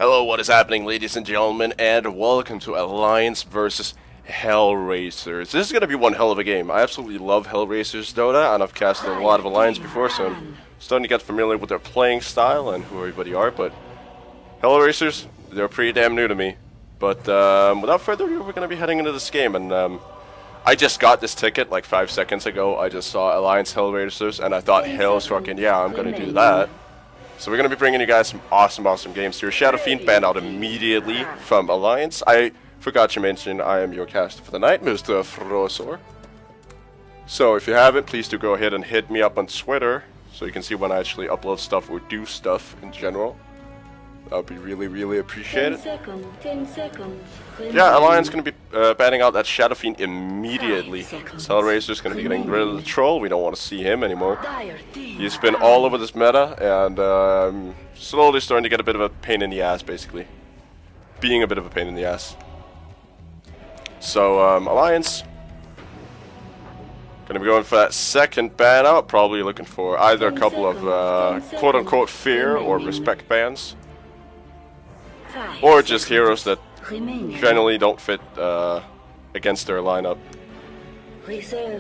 Hello, what is happening, ladies and gentlemen, and welcome to Alliance versus Hellraisers. This is going to be one hell of a game. I absolutely love Hellraisers Dota, and I've casted a lot of Alliance before, so I'm starting to get familiar with their playing style and who everybody are, but Hellraisers, they're pretty damn new to me. But without further ado, we're going to be heading into this game, and I just got this ticket like 5 seconds ago. I just saw Alliance Hellraisers, and I thought, hell's fucking yeah, I'm going to do that. So we're going to be bringing you guys some awesome games here. Shadow Fiend banned out immediately from Alliance. I forgot to mention I am your caster for the night, Mr. Frosor. So if you haven't, please do go ahead and hit me up on Twitter so you can see when I actually upload stuff or do stuff in general. That would be really appreciated. 10 seconds. Yeah, Alliance is going to be banning out that Shadow Fiend immediately. Hellraiser is going to be getting rid of the troll. We don't want to see him anymore. He's been all over this meta and slowly starting to get a bit of a pain in the ass, basically. Being a bit of a pain in the ass. So, Alliance going to be going for that second ban out. Probably looking for either a couple of quote-unquote fear or respect bans. Or just heroes that generally don't fit against their lineup.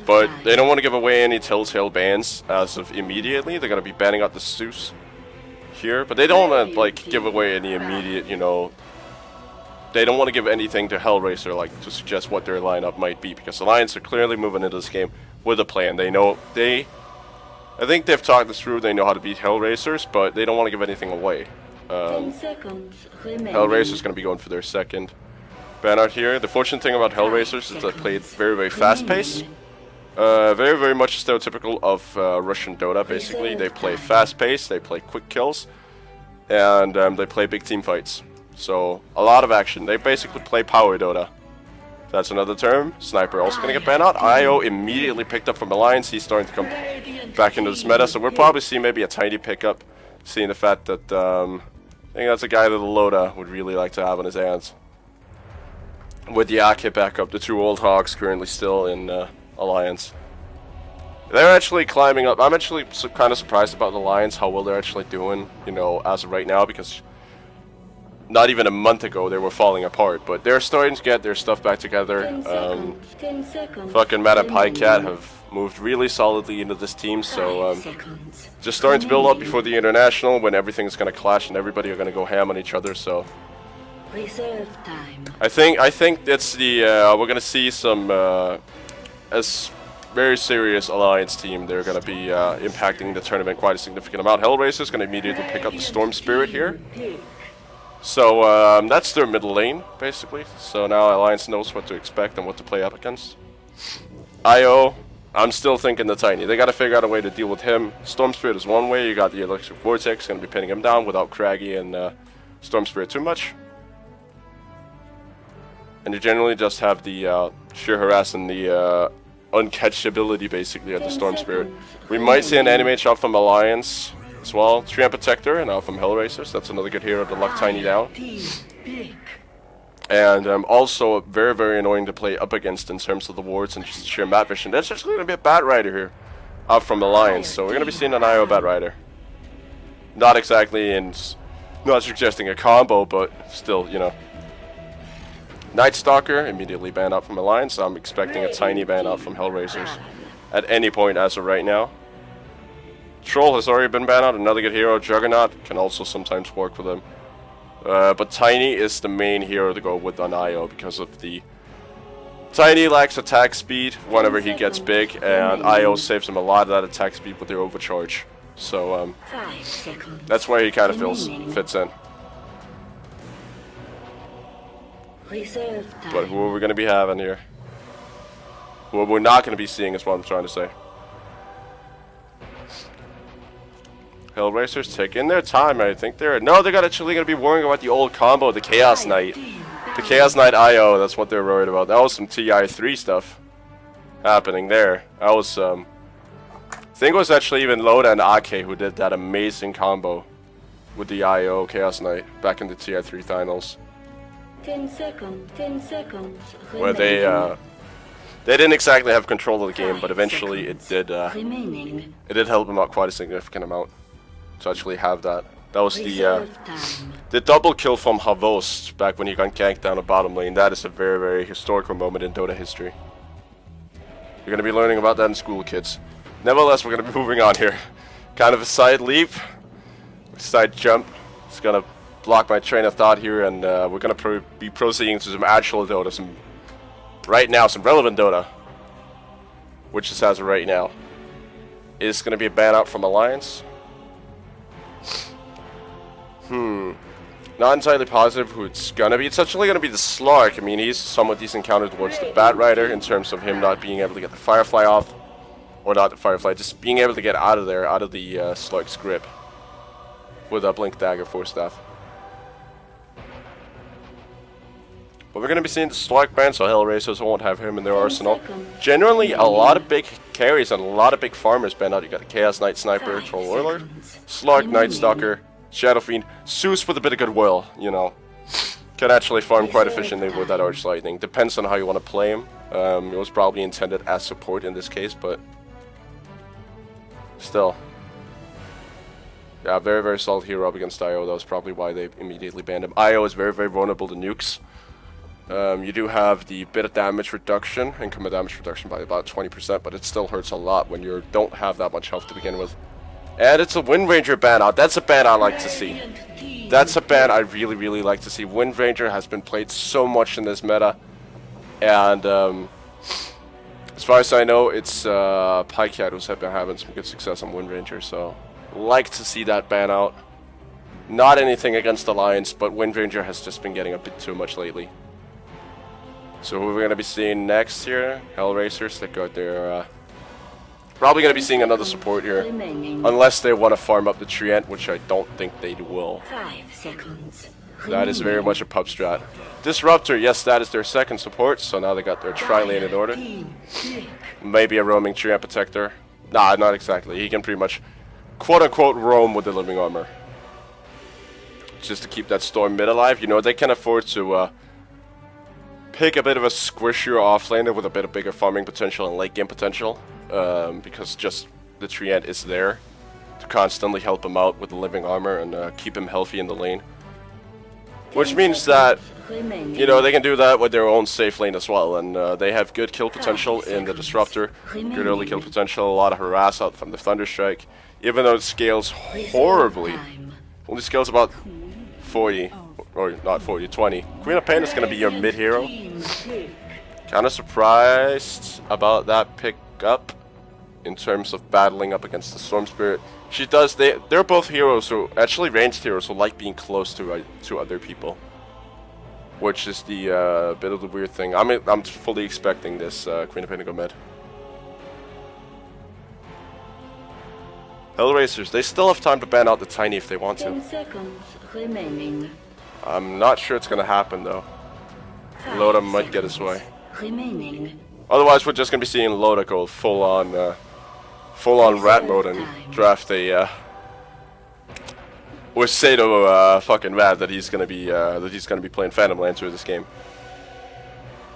But they don't want to give away any telltale bans as of immediately. They're going to be banning out the Zeus here. But they don't want to like give away any immediate, you know... They don't want to give anything to Hellraiser like to suggest what their lineup might be. Because Alliance are clearly moving into this game with a plan. They know... I think they've talked this through. They know how to beat Hellraisers, but they don't want to give anything away. 10 seconds. Hellraiser's going to be going for their second ban out here. The fortunate thing about Hellraisers is they play very fast paced. Very much stereotypical of Russian Dota, basically. They play fast paced, they play quick kills, and they play big team fights. So, a lot of action. They basically play power Dota. That's another term. Sniper also going to get banned out. IO immediately picked up from Alliance. He's starting to come back into this meta, so we'll probably see maybe a tiny pickup, seeing the fact that I think that's a guy that the Loda would really like to have on his hands. With the AK backup, the two old hogs currently still in Alliance. They're actually climbing up. I'm actually kind of surprised about Alliance, how well they're actually doing, you know, as of right now, because not even a month ago they were falling apart, but they're starting to get their stuff back together. 10 seconds. Fucking Matt and Pycat have moved really solidly into this team, so just starting to build up before the international when everything's going to clash and everybody are going to go ham on each other. So Reserve time. I think that's the we're going to see some as very serious Alliance team. They're going to be impacting the tournament quite a significant amount. Hellraiser is going to immediately pick up the Storm Spirit here. So that's their middle lane, basically. So now Alliance knows what to expect and what to play up against. IO, I'm still thinking the Tiny. They got to figure out a way to deal with him. Storm Spirit is one way. You got the Electric Vortex, going to be pinning him down without Craggy and Storm Spirit too much. And you generally just have the sheer harass and the uncatchability, basically, of the Storm Spirit. We might see an animate shot from Alliance as well. Treant Protector, and now from Hellraisers. That's another good hero to lock Tiny down. And also very annoying to play up against in terms of the wards and just sheer map vision. That's actually going to be a Bat Rider here out from Alliance. So we're going to be seeing an IO Bat Rider. Not exactly not suggesting a combo, but still, you know. Night Stalker immediately banned out from Alliance. I'm expecting a tiny ban out from Hellraisers at any point as of right now. Troll has already been banned out. Another good hero. Juggernaut can also sometimes work with him. But Tiny is the main hero to go with on IO because of the... Tiny lacks attack speed whenever he gets big, and IO saves him a lot of that attack speed with their overcharge. So that's where he kind of fits in. But who are we going to be having here? Who we're not going to be seeing is what I'm trying to say. Hellraisers taking their time. I think they're actually going to be worrying about the old combo, the Chaos Knight. The Chaos Knight IO, that's what they're worried about. That was some TI3 stuff happening there. That was, I think it was actually even Loda and Ake who did that amazing combo with the IO Chaos Knight back in the TI3 finals. 10 seconds. Where they didn't exactly have control of the game, but eventually it did help them out quite a significant amount to actually have that That was the double kill from Havost back when he got ganked down the bottom lane. That is a very, very historical moment in Dota history. You're gonna be learning about that in school, kids. Nevertheless, we're gonna be moving on here. Kind of a side leap, side jump. It's gonna block my train of thought here, and we're gonna be proceeding to some actual Dota, some relevant Dota, which is as of right now. Is gonna be a ban out from Alliance. Not entirely positive who it's gonna be. It's actually gonna be the Slark. I mean, he's somewhat decent counter towards the Bat Rider in terms of him not being able to get the Firefly off. Or not the Firefly, just being able to get out of there, out of the Slark's grip. With a Blink Dagger Force Staff. But we're gonna be seeing the Slark ban, so Hellraisers won't have him in their arsenal. Generally, a lot of big carries and a lot of big farmers ban out. You got the Chaos Knight Sniper, Troll Warlord, Slark, Night Stalker, Shadow Fiend, Zeus with a bit of goodwill, you know. Can actually farm quite efficiently with that Arch Lightning. Depends on how you want to play him. It was probably intended as support in this case, but still. Yeah, very, very solid hero up against IO. That was probably why they immediately banned him. IO is very, very vulnerable to nukes. You do have the bit of damage reduction, incoming damage reduction by about 20%, but it still hurts a lot when you don't have that much health to begin with. And it's a Wind Ranger ban out. That's a ban I like to see. That's a ban I really, really like to see. Wind Ranger has been played so much in this meta. And as far as I know, it's Pycat who's been having some good success on Wind Ranger. So, like to see that ban out. Not anything against Alliance, but Wind Ranger has just been getting a bit too much lately. So who we're going to be seeing next here? Hellraisers, they got their... probably going to be seeing another support here. Unless they want to farm up the Treant, which I don't think they will. 5 seconds. That is very much a pub strat. Disruptor, yes, that is their second support, so now they got their tri-lane in order. Maybe a roaming Treant Protector. Nah, not exactly. He can pretty much, quote-unquote, roam with the living armor. Just to keep that Storm mid alive. You know, they can afford to... pick a bit of a squishier offlaner with a bit of bigger farming potential and late game potential, because just the Treant is there to constantly help him out with the living armor and keep him healthy in the lane. Which means that, you know, they can do that with their own safe lane as well, and they have good kill potential in the Disruptor, good early kill potential, a lot of harass out from the Thunderstrike, even though it scales horribly. Only scales about 40. Or not 40, 20. Queen of Pain is going to be your mid hero. Kind of surprised about that pickup in terms of battling up against the Storm Spirit. She does. They're both heroes who actually ranged heroes who like being close to other people, which is the bit of the weird thing. I'm fully expecting this Queen of Pain to go mid. Hellraisers, they still have time to ban out the Tiny if they want to. 10 seconds remaining. I'm not sure it's gonna happen though. Loda might get his way. Remaining. Otherwise, we're just gonna be seeing Loda go full on rat mode and draft a. Or say to fucking Matt that he's gonna be playing Phantom Lancer this game.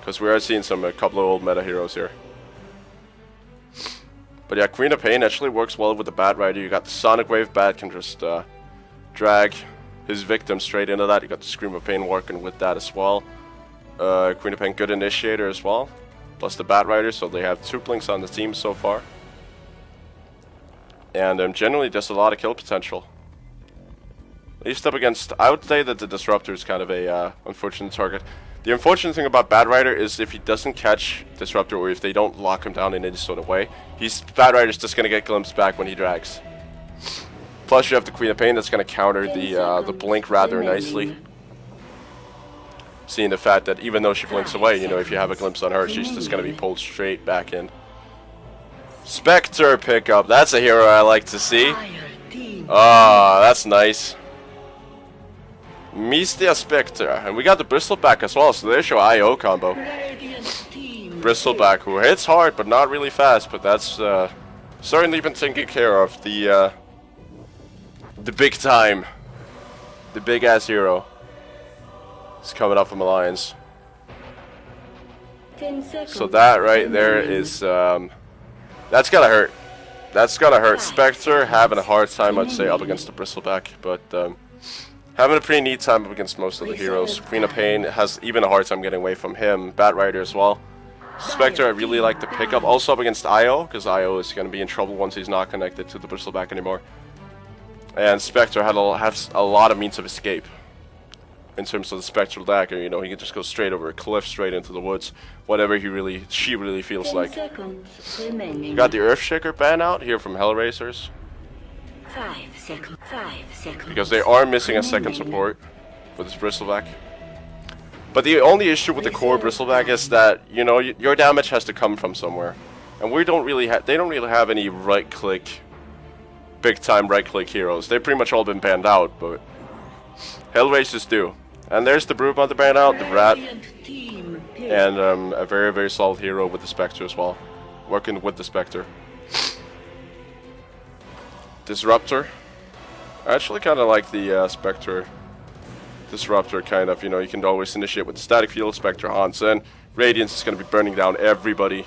Because we are seeing a couple of old meta heroes here. But yeah, Queen of Pain actually works well with the Bat Rider. You got the Sonic Wave Bat can just drag his victim straight into that. You got the Scream of Pain working with that as well. Queen of Pain, good initiator as well. Plus the Bat Rider, so they have 2 blinks on the team so far. And generally just a lot of kill potential. At least up against, I would say that the Disruptor is kind of a unfortunate target. The unfortunate thing about Bat Rider is if he doesn't catch Disruptor or if they don't lock him down in any sort of way, Bat Rider's just going to get glimpsed back when he drags. Plus, you have the Queen of Pain that's going to counter the blink rather nicely. Seeing the fact that even though she blinks away, you know, if you have a glimpse on her, she's just going to be pulled straight back in. Spectre pickup. That's a hero I like to see. Ah, that's nice. Mystia Spectre. And we got the Bristleback as well, so there's your IO combo. Bristleback, who hits hard but not really fast, but that's certainly been taken care of. The big time. The big ass hero. It's coming up from Alliance. 10 seconds. So that right there is that's gotta hurt. That's gonna hurt. Spectre having a hard time, I'd say, up against the Bristleback, but having a pretty neat time up against most of the heroes. Queen of Pain has even a hard time getting away from him. Bat Rider as well. Spectre I really like to pick up, also up against Io, because Io is going to be in trouble once he's not connected to the Bristleback anymore. And Spectre has a lot of means of escape. In terms of the Spectral Dagger, you know, he can just go straight over a cliff, straight into the woods, whatever she really feels like. You got the Earthshaker ban out here from Hellraisers. 5 seconds. 5 seconds. Because they are missing a second support for this Bristleback. But the only issue with the core Bristleback is that, you know, your damage has to come from somewhere. And they don't really have any right-click, big-time right-click heroes. They've pretty much all been banned out, but Hellraisers do. And there's the Brewmother ban out, the Rat, and a very, very solid hero with the Spectre as well. Working with the Spectre. Disruptor. I actually kind of like the Spectre Disruptor, kind of, you know, you can always initiate with the Static Field, Spectre haunts in. Radiance is going to be burning down everybody.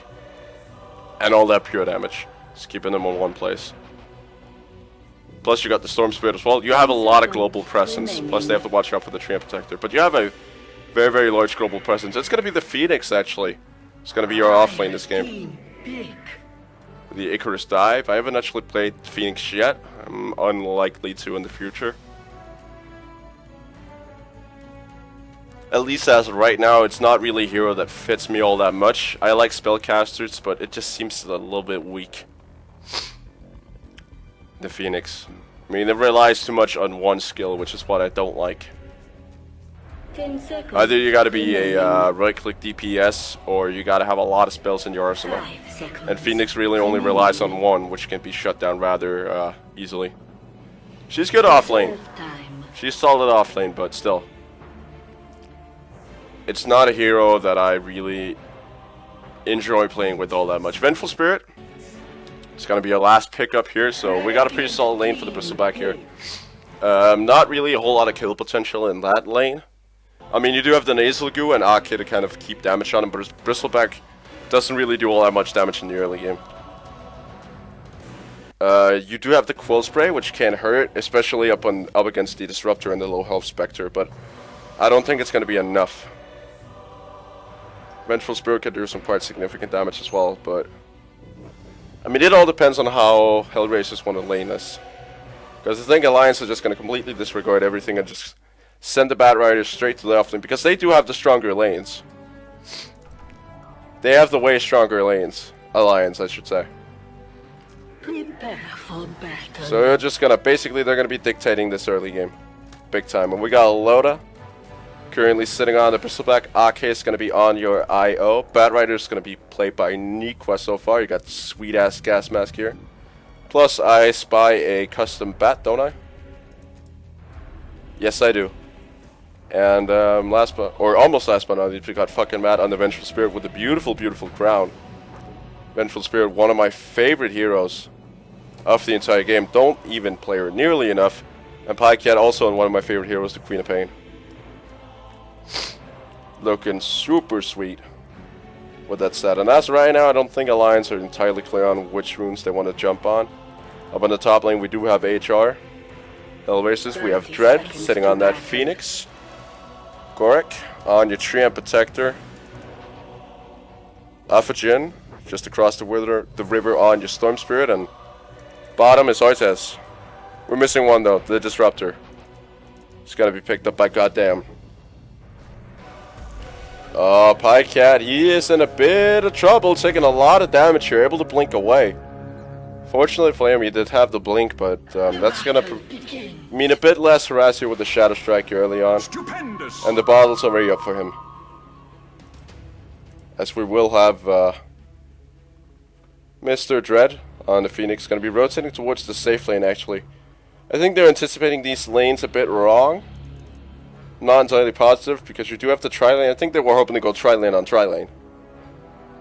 And all that pure damage. Just keeping them in one place. Plus you got the Storm Spirit as well. You have a lot of global presence. Plus they have to watch out for the Treant Protector. But you have a very, very large global presence. It's going to be the Phoenix, actually. It's going to be your offlane this game. The Icarus Dive. I haven't actually played Phoenix yet. I'm unlikely to in the future. At least as of right now, it's not really a hero that fits me all that much. I like spellcasters, but it just seems a little bit weak. The Phoenix. I mean, it relies too much on one skill, which is what I don't like. 10 seconds. Either you gotta be a right-click DPS, or you gotta have a lot of spells in your arsenal. 5 seconds. And Phoenix really only relies on one, which can be shut down rather easily. She's good off lane. She's solid off lane, but still. It's not a hero that I really enjoy playing with all that much. Vengeful Spirit. It's going to be our last pickup here, so we got a pretty solid lane for the Bristleback here. Not really a whole lot of kill potential in that lane. I mean, you do have the Nasal Goo and Aki to kind of keep damage on him, but Bristleback doesn't really do all that much damage in the early game. You do have the Quill Spray, which can hurt, especially up against the Disruptor and the low health Spectre, but I don't think it's going to be enough. Vengeful Spirit can do some quite significant damage as well, but I mean, it all depends on how Hellraisers want to lane this. Because I think Alliance is just going to completely disregard everything and just send the Bat Riders straight to the offlane, because they do have the stronger lanes. They have the way stronger lanes. Alliance, I should say. Prepare for battle. So they're just going to, basically, they're going to be dictating this early game. Big time. And we got Loda currently sitting on the Bristleback. AK is going to be on your IO. Bat Rider is going to be played by Nikwa so far. You got the sweet ass gas mask here. Plus, I spy a custom bat, don't I? Yes, I do. And almost last but not least, we got fucking Matt on the Vengeful Spirit with a beautiful, beautiful crown. Vengeful Spirit, one of my favorite heroes of the entire game. Don't even play her nearly enough. And Pycat also one of my favorite heroes, the Queen of Pain. Looking super sweet with that set. And as of right now, I don't think Alliance are entirely clear on which runes they want to jump on. Up on the top lane, we do have HR. Hellraisers, we have Dread sitting on that Phoenix. Gorik on your Treant Protector. Alpha just across the river on your Storm Spirit. And bottom is Artes. We're missing one though, the Disruptor. It's gonna be picked up by Goddamn. Oh, Pycat, he is in a bit of trouble, taking a lot of damage here, able to blink away. Fortunately for him, he did have the blink, but that's going to mean a bit less harass here with the Shadow Strike early on. Stupendous. And the bottle's already up for him. As we will have Mr. Dread on the Phoenix, going to be rotating towards the safe lane, actually. I think they're anticipating these lanes a bit wrong. Not entirely positive, because you do have the tri-lane. I think they were hoping to go tri-lane on tri-lane.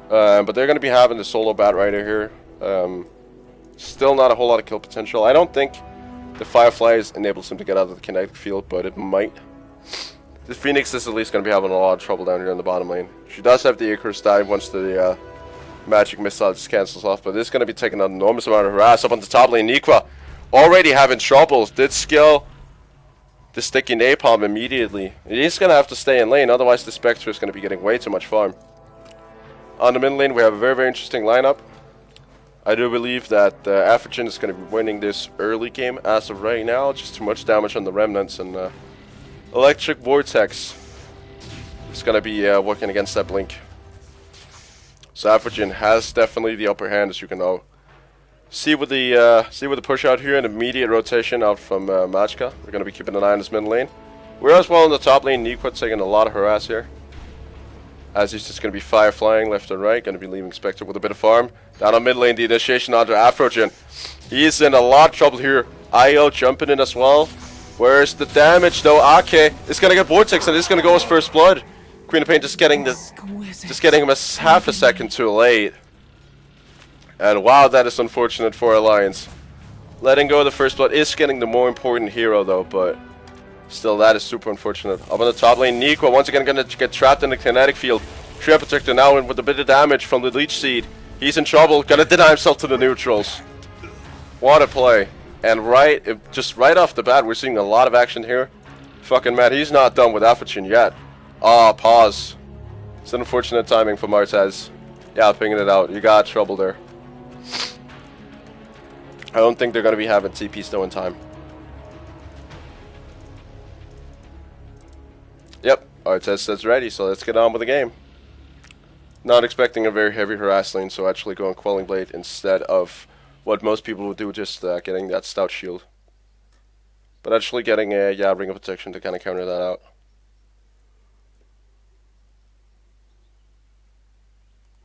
But they're going to be having the solo Bat Rider here. Still not a whole lot of kill potential. I don't think the Fireflies enables him to get out of the kinetic field, but it might. The Phoenix is at least going to be having a lot of trouble down here in the bottom lane. She does have the Icarus dive once the magic missile just cancels off, but this is going to be taking an enormous amount of harass up on the top lane. Nikwa already having troubles. Did skill the sticky napalm immediately. He's going to have to stay in lane, otherwise the Spectre is going to be getting way too much farm. On the mid lane, we have a very, very interesting lineup. I do believe that Afrigen is going to be winning this early game as of right now. Just too much damage on the Remnants, and Electric Vortex is going to be working against that Blink. So Afrigen has definitely the upper hand, as you can know. See with the push out here, an immediate rotation out from Machka. We're going to be keeping an eye on this mid lane. We're as well in the top lane. Nikwa taking a lot of harass here, as he's just going to be fire flying left and right. Going to be leaving Spectre with a bit of farm. Down on mid lane, the initiation onto Afrogen. He's in a lot of trouble here. IO jumping in as well. Where's the damage though? Ake is going to get Vortex, and it's going to go his first blood. Queen of Pain just getting him half a second too late. And wow, that is unfortunate for Alliance. Letting go of the first blood is getting the more important hero though, but still that is super unfortunate. Up on the top lane, Nikwa once again going to get trapped in the kinetic field. Treant Protector now in with a bit of damage from the Leech Seed. He's in trouble, gonna deny himself to the neutrals. What a play. And just right off the bat, we're seeing a lot of action here. Fucking man, he's not done with Afrogen yet. Ah, pause. It's an unfortunate timing for Martez. Yeah, pinging it out. You got trouble there. I don't think they're going to be having TPs though in time. Yep, Artez says ready, so let's get on with the game. Not expecting a very heavy harass lane, so actually going Quelling Blade instead of what most people would do, just getting that Stout Shield. But actually getting a Ring of Protection to kind of counter that out.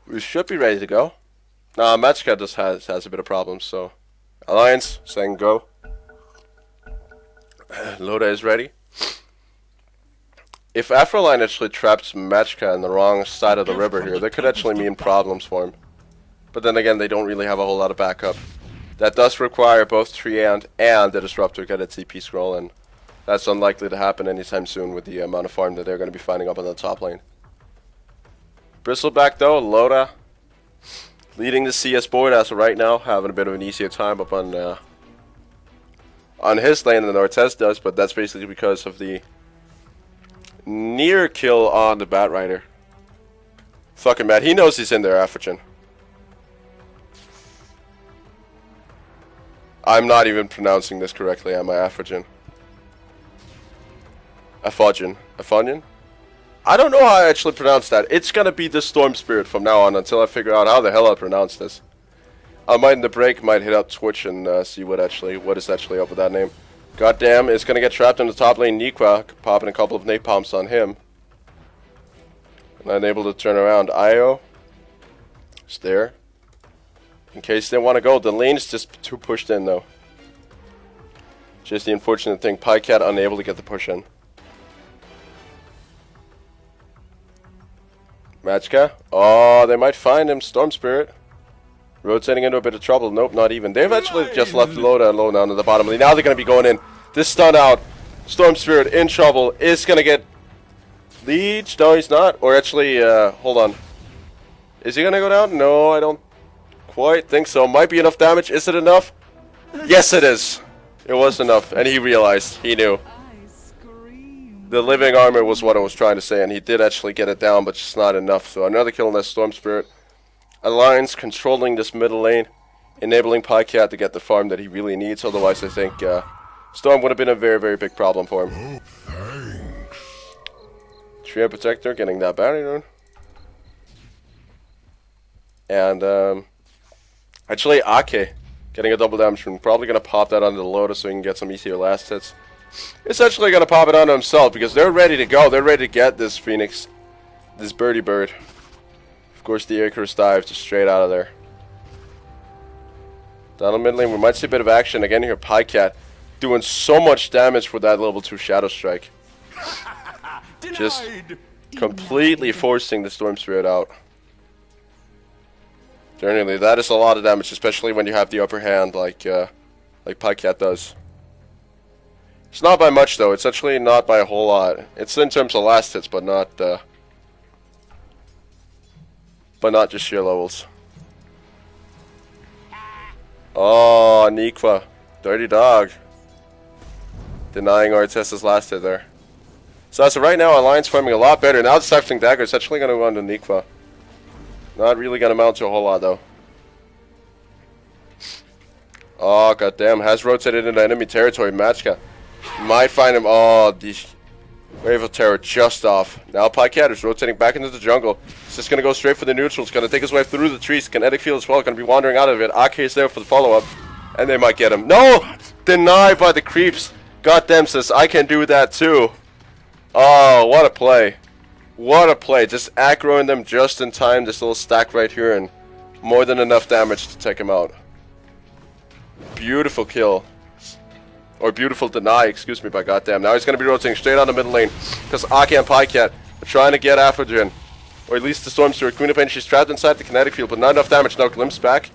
We should be ready to go. Nah, Matchcat just has a bit of problems, so Alliance saying go. Loda is ready. If Afroline actually traps Matchcat on the wrong side of the river here, that could actually mean problems for him. But then again, they don't really have a whole lot of backup. That does require both Treant and the Disruptor get a TP scroll, and that's unlikely to happen anytime soon with the amount of farm that they're going to be finding up on the top lane. Bristleback though, Loda leading the CS board as of right now, having a bit of an easier time up on his lane than Ortez does, but that's basically because of the near kill on the Bat Rider. Fucking mad, he knows he's in there, Afrigen. I'm not even pronouncing this correctly, am I, Afrigen? Afogin. Afogin? I don't know how I actually pronounce that. It's gonna be the Storm Spirit from now on until I figure out how the hell I pronounce this. I might in the break might hit up Twitch and see what is actually up with that name. Goddamn, it's gonna get trapped in the top lane. Nikwa popping a couple of napalms on him. And unable to turn around. Io is there. In case they want to go. The lane's just too pushed in though. Just the unfortunate thing. Pycat unable to get the push in. Machka. Oh, they might find him. Storm Spirit. Rotating into a bit of trouble. Nope, not even. They've actually just left Loda alone down at the bottom. Now they're going to be going in. This stun out. Storm Spirit in trouble. Is going to get leech. No, he's not. Or actually, hold on. Is he going to go down? No, I don't quite think so. Might be enough damage. Is it enough? Yes, it is. It was enough. And he realized. He knew. The living armor was what I was trying to say, and he did actually get it down, but just not enough. So another kill on that Storm Spirit. Alliance controlling this middle lane, enabling Pycat to get the farm that he really needs. Otherwise, I think Storm would have been a very, very big problem for him. Treant Protector getting that bounty rune. And actually, Ake getting a double damage rune. Probably going to pop that onto the Lotus so he can get some easier last hits. Essentially going to pop it onto himself because they're ready to go. They're ready to get this Phoenix, this birdie bird. Of course, the Icarus dive just straight out of there. Down the mid lane, we might see a bit of action again here. Pycat doing so much damage with that level 2 Shadow Strike. Just completely forcing the Storm Spirit out. Generally, that is a lot of damage, especially when you have the upper hand like Pycat does. It's not by much though. It's actually not by a whole lot. It's in terms of last hits, but not just sheer levels. Oh, Nikwa. Dirty dog. Denying Artez's last hit there. So as of right now, Alliance farming a lot better. Now the Siphoning Dagger is actually going to run to Nikwa. Not really going to amount to a whole lot though. Oh, goddamn. Has rotated into enemy territory. Machka might find him. Oh, the Wave of Terror just off. Now Pycat is rotating back into the jungle. He's just going to go straight for the neutral. He's going to take his way through the trees. Kinetic field as well. Going to be wandering out of it. Ake is there for the follow-up. And they might get him. No! Denied by the creeps. Goddamn, sis. I can do that too. Oh, what a play. What a play. Just aggroing them just in time. This little stack right here. And more than enough damage to take him out. Beautiful kill. Or beautiful deny, excuse me, by goddamn. Now he's going to be rotating straight on the middle lane. Because Ake and Pycat are trying to get Afrodrin. Or at least the Storm Steward. Queen of Pain, she's trapped inside the kinetic field. But not enough damage. Now glimpse back.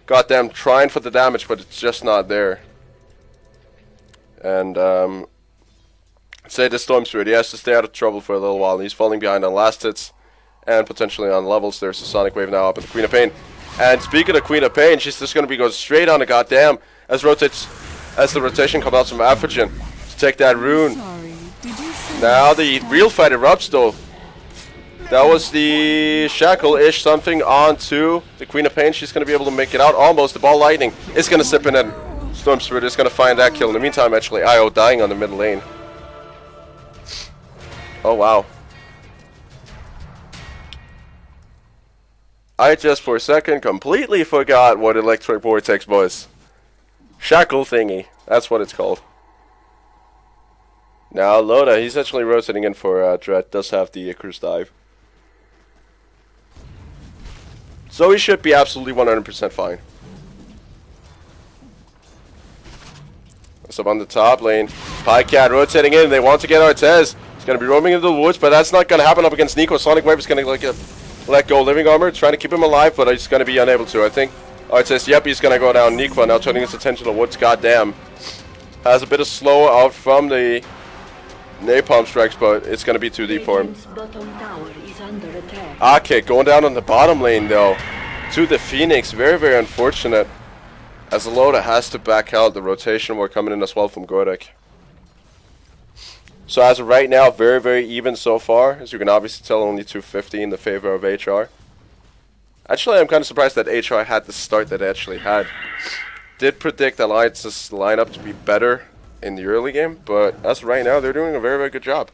Goddamn, trying for the damage, but it's just not there. And, say the Storm Steward, he has to stay out of trouble for a little while. He's falling behind on last hits. And potentially on levels. There's a Sonic Wave now up at the Queen of Pain. And speaking of Queen of Pain, she's just going to be going straight on the goddamn. As the rotation comes out from Afrogen to take that rune. Now the real fight erupts though. That was the shackle-ish something onto the Queen of Pain. She's going to be able to make it out almost. The ball lightning is going to sip in and Storm Spirit is going to find that kill. In the meantime, actually, IO dying on the middle lane. Oh wow. I just for a second completely forgot what Electric Vortex was. Shackle thingy. That's what it's called. Now Loda, he's actually rotating in for Dread. Does have the Icarus dive. So he should be absolutely 100% fine. So on the top lane, Pycat rotating in. They want to get Artez. He's going to be roaming into the woods, but that's not going to happen up against Nico. Sonic Wave is going to let go Living Armor, trying to keep him alive, but he's going to be unable to. I think Artez, yep, he's going to go down. Nikwa now turning his attention to the woods. Goddamn. Has a bit of slow out from the napalm strikes, but it's going to be too deep for him. Ake going down on the bottom lane, though. To the Phoenix. Very, very unfortunate. As Loda has to back out. The rotation war coming in as well from Godek. So as of right now, very, very even so far. As you can obviously tell, only 250 in the favor of HR. Actually, I'm kind of surprised that HR had the start that it actually had. Did predict Alliance's lineup to be better in the early game, but as of right now, they're doing a very, very good job.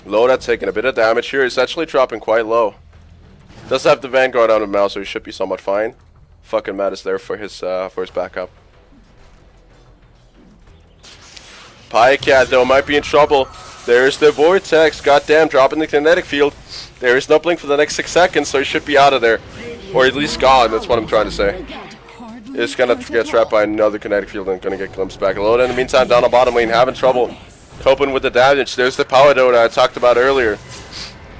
Loda taking a bit of damage here. He's actually dropping quite low. Does have the Vanguard on him now, so he should be somewhat fine. Fucking Matt is there for his backup. Pycat, though, might be in trouble. There's the Vortex. Goddamn, dropping the kinetic field. There is no blink for the next 6 seconds, so he should be out of there. Or at least gone, that's what I'm trying to say. It's going to get trapped by another kinetic field and going to get glimpsed back. Loda, in the meantime, down on bottom lane, having trouble coping with the damage. There's the power Dota I talked about earlier.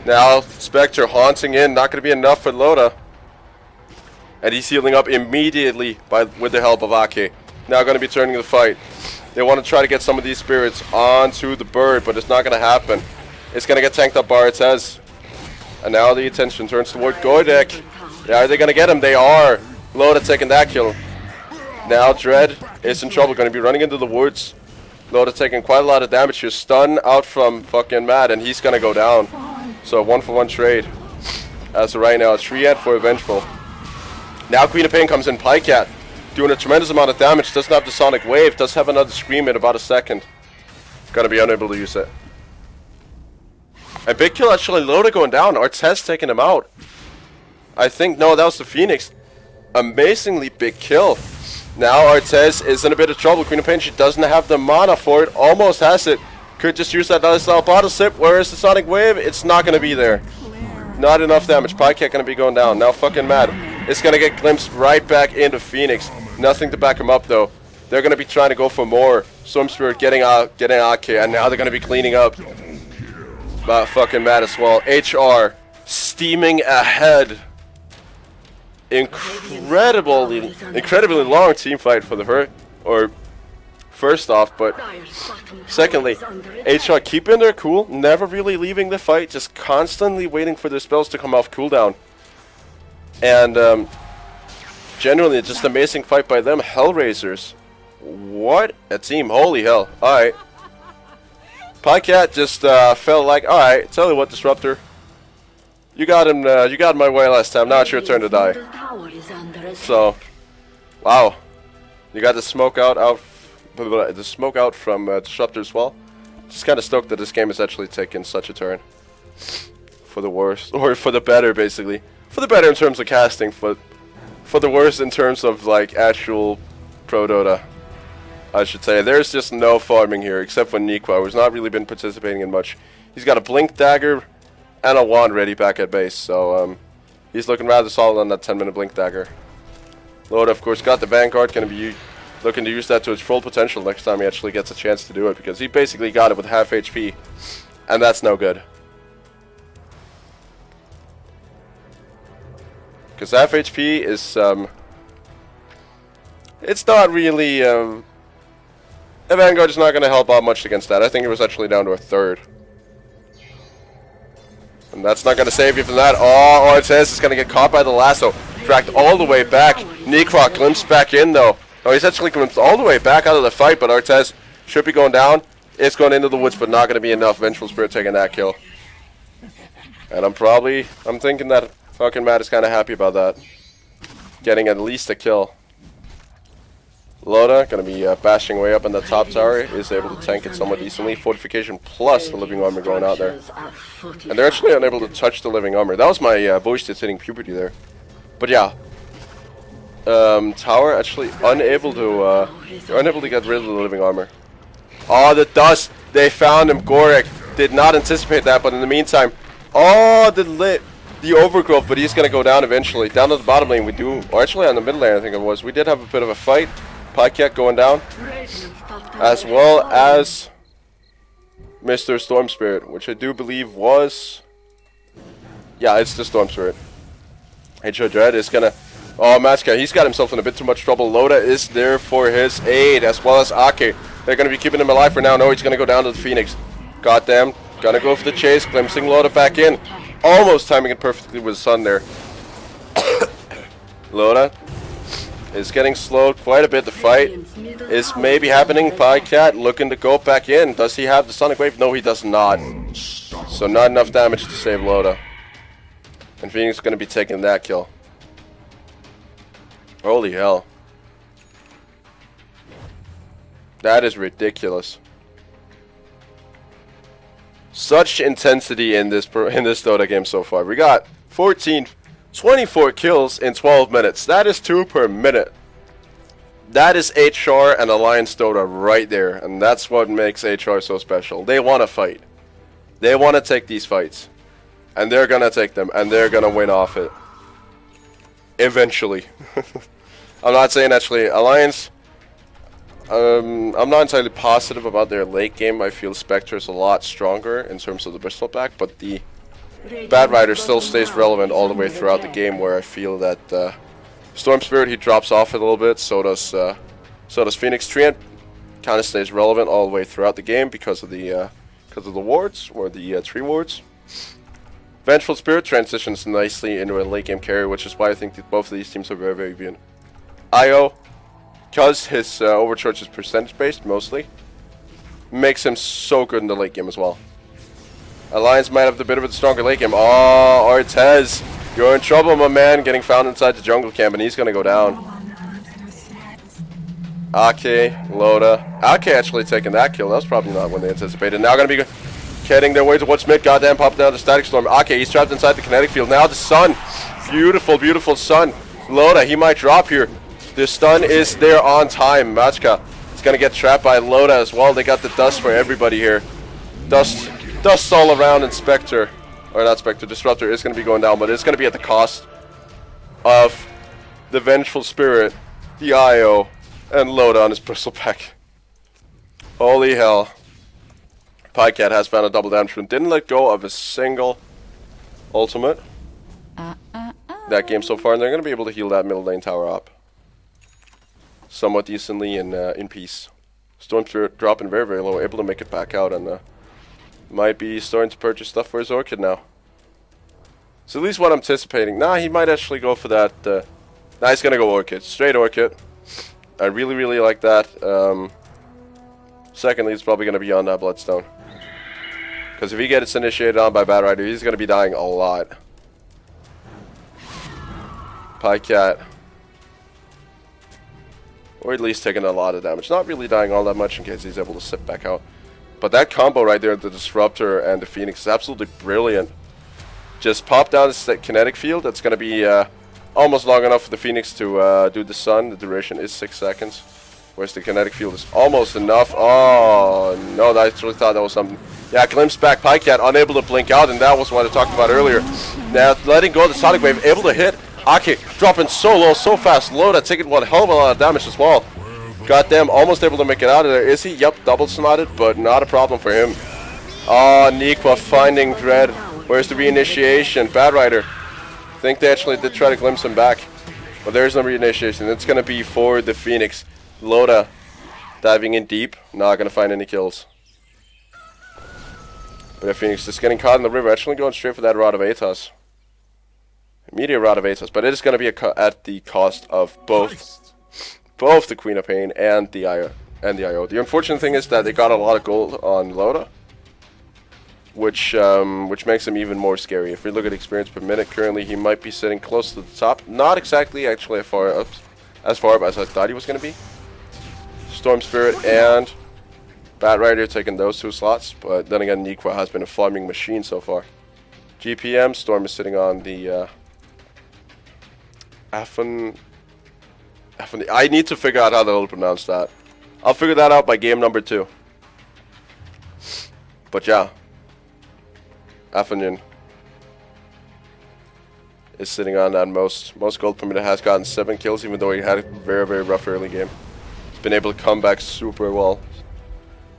Now, Spectre haunting in, not going to be enough for Loda. And he's healing up immediately with the help of Ake. Now going to be turning the fight. They want to try to get some of these spirits onto the bird, but it's not going to happen. It's going to get tanked up by Artez. And now the attention turns toward Godek. Yeah, are they going to get him? They are. Loda taking that kill. Now Dread is in trouble, going to be running into the woods. Loda taking quite a lot of damage here. Stun out from fucking Matt, and he's going to go down. So 1-for-1 trade. As of right now, it's 3-8 for Vengeful. Now Queen of Pain comes in. Pycat doing a tremendous amount of damage. Doesn't have the Sonic Wave. Does have another Scream in about a second. Gonna be unable to use it. And big kill actually. Loda going down. Artez taking him out. I think, no, that was the Phoenix. Amazingly big kill. Now Artez is in a bit of trouble. Queen of Pain, she doesn't have the mana for it. Almost has it. Could just use that nice style bottle sip. Where is the Sonic Wave? It's not going to be there. Not enough damage. Pycat going to be going down. Now fucking mad. It's going to get glimpsed right back into Phoenix. Nothing to back him up though. They're going to be trying to go for more. Storm Spirit getting Ake, and now they're going to be cleaning up. But fucking mad as well. HR steaming ahead. Incredibly long team fight for the first off, but secondly, HR keeping their cool, never really leaving the fight, just constantly waiting for their spells to come off cooldown. And Genuinely, just amazing fight by them. Hellraisers. What a team. Holy hell. Alright. Podcat just felt like, alright, tell you what, Disruptor. You got him my way last time. Now it's your turn to die. So, wow. You got the smoke out from Disruptor as well. Just kind of stoked that this game is actually taking such a turn. For the worse, or for the better, basically. For the better in terms of casting, for the worse in terms of, like, actual Pro Dota, I should say. There's just no farming here, except for Nikwa, who's not really been participating in much. He's got a Blink Dagger and a Wand ready back at base, so, he's looking rather solid on that 10-minute Blink Dagger. Lord, of course, got the Vanguard, gonna be looking to use that to its full potential next time he actually gets a chance to do it, because he basically got it with half HP, and that's no good. Because half HP is, it's not really, a Vanguard is not going to help out much against that. I think it was actually down to a third. And that's not going to save you from that. Oh, Ortez is going to get caught by the lasso. Dragged all the way back. Necroc glimpsed back in, though. Oh, he's actually glimpsed all the way back out of the fight, but Ortez should be going down. It's going into the woods, but not going to be enough. Vengeful Spirit taking that kill. And I'm thinking that fucking Matt is kind of happy about that. Getting at least a kill. Loda going to be bashing way up in the top tower. Is able to tank it somewhat decently. Fortification plus the living armor going out there. And they're actually unable to touch the living armor. That was my voice that's hitting puberty there. But yeah. Tower actually unable to get rid of the living armor. Oh, the dust. They found him. Gorek did not anticipate that, but in the meantime, oh, the overgrowth, but he's going to go down eventually. Down to the bottom lane, or actually on the middle lane, I think it was. We did have a bit of a fight. Podcat going down, as well as Mr. Storm Spirit, which I do believe was, yeah, it's the Storm Spirit. H.O. Dread is going to, oh, Matchka, he's got himself in a bit too much trouble. Loda is there for his aid, as well as Ake. They're going to be keeping him alive for now. No, he's going to go down to the Phoenix. Goddamn, gonna go for the chase, glimpsing Loda back in. Almost timing it perfectly with the sun there. Loda is getting slowed quite a bit. The fight is maybe happening. Podcat looking to go back in. Does he have the Sonic Wave? No, he does not. So not enough damage to save Loda. And Phoenix is going to be taking that kill. Holy hell. That is ridiculous. Such intensity in this Dota game so far. We got 24 kills in 12 minutes. That is 2 per minute. That is HR and Alliance Dota right there. And that's what makes HR so special. They want to fight. They want to take these fights. And they're going to take them. And they're going to win off it. Eventually. I'm not saying actually Alliance... I'm not entirely positive about their late game. I feel Spectre is a lot stronger in terms of the Bristol back, but the Bad Rider still stays relevant all the way throughout the game, where I feel that Storm Spirit, he drops off a little bit, so does Phoenix. Treant kind of stays relevant all the way throughout the game because of the wards, or the tree wards. Vengeful Spirit transitions nicely into a late game carry, which is why I think that both of these teams are very, very good. IO, because his overcharge is percentage based mostly, makes him so good in the late game as well. Alliance might have the bit of a stronger late game. Oh, Ortez, you're in trouble, my man. Getting found inside the jungle camp, and he's gonna go down. Ake, Loda. Ake actually taking that kill. That was probably not what they anticipated. Now gonna be heading their way towards mid. Goddamn, popping down the static storm. Ake, he's trapped inside the kinetic field. Now the sun. Beautiful, beautiful sun. Loda, he might drop here. The stun is there on time. Machka is going to get trapped by Loda as well. They got the dust for everybody here. Dust all around, and Spectre, or not Spectre, Disruptor is going to be going down, but it's going to be at the cost of the Vengeful Spirit, the IO, and Loda on his Bristle pack. Holy hell. Podcat has found a double damage and didn't let go of a single ultimate that game so far, and they're going to be able to heal that middle lane tower up somewhat decently in peace. Storm Spirit dropping very, very low, able to make it back out, and might be starting to purchase stuff for his Orchid now. So at least what I'm anticipating. Nah, he might actually go for that Now he's gonna go Orchid. Straight Orchid. I really, really like that. Secondly, it's probably gonna be on that Bloodstone. Because if he gets initiated on by Bat Rider, he's gonna be dying a lot. Pycat. Or at least taking a lot of damage. Not really dying all that much in case he's able to sit back out. But that combo right there, the Disruptor and the Phoenix, is absolutely brilliant. Just pop down this kinetic field. That's going to be almost long enough for the Phoenix to do the Sun. The duration is 6 seconds. Whereas the kinetic field is almost enough. Oh, no, I actually thought that was something. Yeah, glimpse back Pycat, unable to blink out, and that was what I talked about earlier. Now, letting go of the Sonic Wave, able to hit. Ake dropping so low, so fast. Loda taking one hell of a lot of damage as well. Goddamn, almost able to make it out of there. Is he? Yep, double snotted, but not a problem for him. Oh, Nikwa finding Dread. Where's the reinitiation? Bad Rider. I think they actually did try to glimpse him back. But there's no reinitiation. It's going to be for the Phoenix. Loda diving in deep. Not going to find any kills. But the Phoenix just getting caught in the river. Actually going straight for that Rod of Atos. Immediate Rod of Atos. But it is going to be at the cost of both the Queen of Pain and the IO. The unfortunate thing is that they got a lot of gold on Loda, which makes him even more scary. If we look at experience per minute, currently he might be sitting close to the top. Not exactly actually as far up as I thought he was going to be. Storm Spirit and Bat Rider taking those 2 slots, but then again, Nikwa has been a farming machine so far. GPM, Storm is sitting on the I need to figure out how they'll pronounce that. I'll figure that out by game number 2. But yeah. Afanian is sitting on that most gold per minute, has gotten 7 kills even though he had a very, very rough early game. He's been able to come back super well.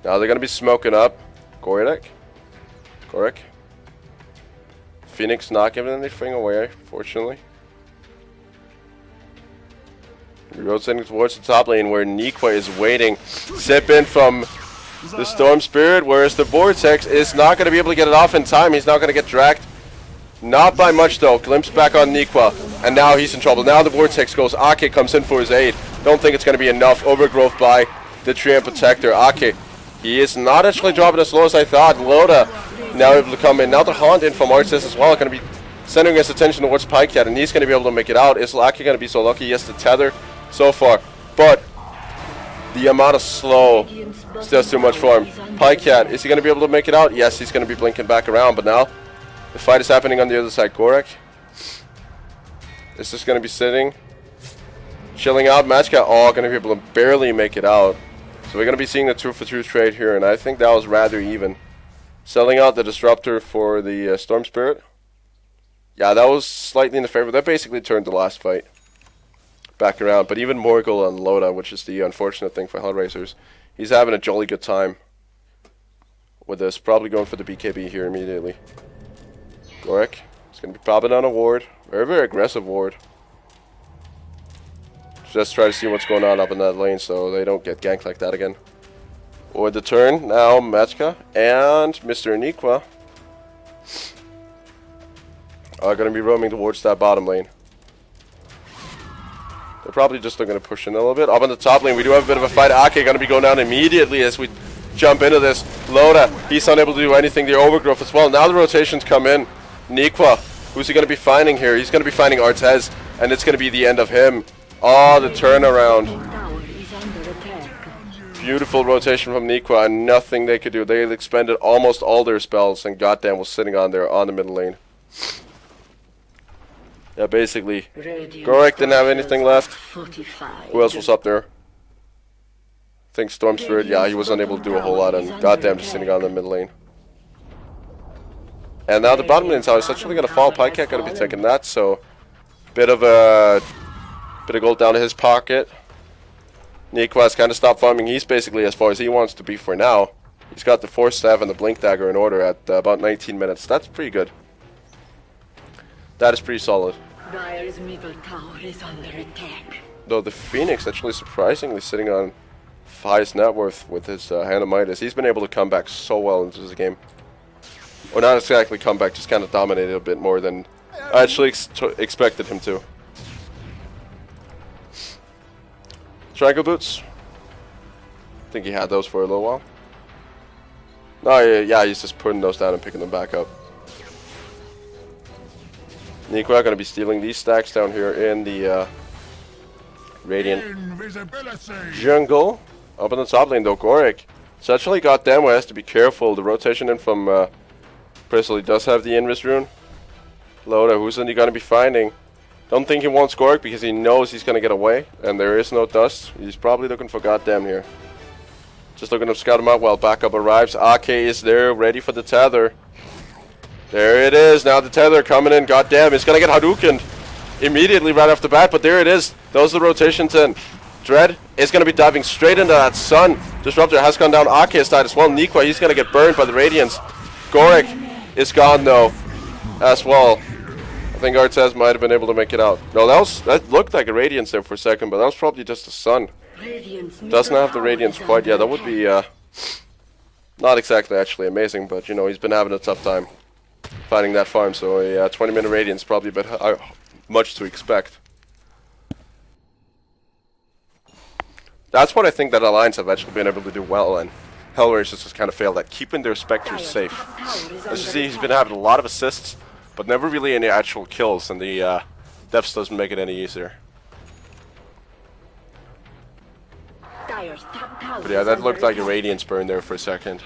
Now they're going to be smoking up Gorek. Phoenix not giving anything away, fortunately. Rotating towards the top lane where Nikwa is waiting. Zip in from the Storm Spirit, whereas the Vortex is not going to be able to get it off in time. He's not going to get dragged. Not by much though. Glimpse back on Nikwa. And now he's in trouble. Now the Vortex goes. Ake comes in for his aid. Don't think it's going to be enough. Overgrowth by the Treant Protector. Ake. He is not actually dropping as low as I thought. Loda now able to come in. Now the Haunt in from Arxes as well. Going to be centering his attention towards Pycat. And he's going to be able to make it out. Is Ake going to be so lucky? Yes, the tether so far. But the amount of slow still too much for him. Pycat, is he going to be able to make it out? Yes, he's going to be blinking back around. But now the fight is happening on the other side. Gorek is just going to be sitting, chilling out. Matchcat, all going to be able to barely make it out. So we're going to be seeing the 2-for-2 trade here, and I think that was rather even. Selling out the Disruptor for the Storm Spirit. Yeah, that was slightly in the favor. That basically turned the last fight back around. But even more gold on Loda, which is the unfortunate thing for Hellraisers. He's having a jolly good time with this. Probably going for the BKB here immediately. Gorek is going to be popping on a ward. Very, very aggressive ward. Just try to see what's going on up in that lane so they don't get ganked like that again. Or the turn, now Machka and Mr. Nikwa are going to be roaming towards that bottom lane. They're probably just going to push in a little bit. Up on the top lane, we do have a bit of a fight. Ake going to be going down immediately as we jump into this. Loda, he's unable to do anything. The Overgrowth as well. Now the rotations come in. Nikwa, who's he going to be finding here? He's going to be finding Arxes, and it's going to be the end of him. Oh, the turnaround. Beautiful rotation from Nikwa, and nothing they could do. They had expended almost all their spells, and goddamn was sitting on there on the middle lane. Yeah, basically, Gorek didn't have anything left. Who else was up there? I think Storm Spirit, yeah, he was unable to do a whole lot, and goddamn just sitting on the middle lane. And now the bottom lane tower is actually going to fall. Pycat going to be taking that, so bit of gold down to his pocket. Nikwa's kind of stopped farming. He's basically as far as he wants to be for now. He's got the Force Staff and the Blink Dagger in order at about 19 minutes. That's pretty good. That is pretty solid. Dire's middle tower is under attack. Though the Phoenix actually surprisingly sitting on highest net worth with his Hand of Midas. He's been able to come back so well into this game. Or not exactly come back, just kind of dominated a bit more than I actually expected him to. Triangle boots. I think he had those for a little while. No, yeah, he's just putting those down and picking them back up. Nico are going to be stealing these stacks down here in the Radiant jungle. Up in the top lane though, Gorik. It's actually goddamn well, has to be careful. The rotation in from Bristol, he does have the Invis rune. Loda, who's he going to be finding? Don't think he wants Gorik because he knows he's going to get away. And there is no dust. He's probably looking for goddamn here. Just looking to scout him out while backup arrives. AK is there, ready for the tether. There it is. Now the tether coming in. Goddamn, it's going to get Hadoukened immediately right off the bat. But there it is. Those are the rotations in. Dread is going to be diving straight into that sun. Disruptor has gone down. AK has died as well. Nikwa, he's going to get burned by the Radiance. Gorik is gone though as well. I think Artez might have been able to make it out. No, that looked like a Radiance there for a second, but that was probably just the sun. Doesn't have the Radiance quite. Yeah, that would be not exactly actually amazing, but you know, he's been having a tough time finding that farm, so a 20-minute Radiance probably but much to expect. That's what I think that Alliance have actually been able to do well, and Hellraisers just kind of failed at keeping their Spectres safe. As you see, he's been having a lot of assists, but never really any actual kills, and the deaths doesn't make it any easier. But yeah, that looked like a Radiance burn there for a second.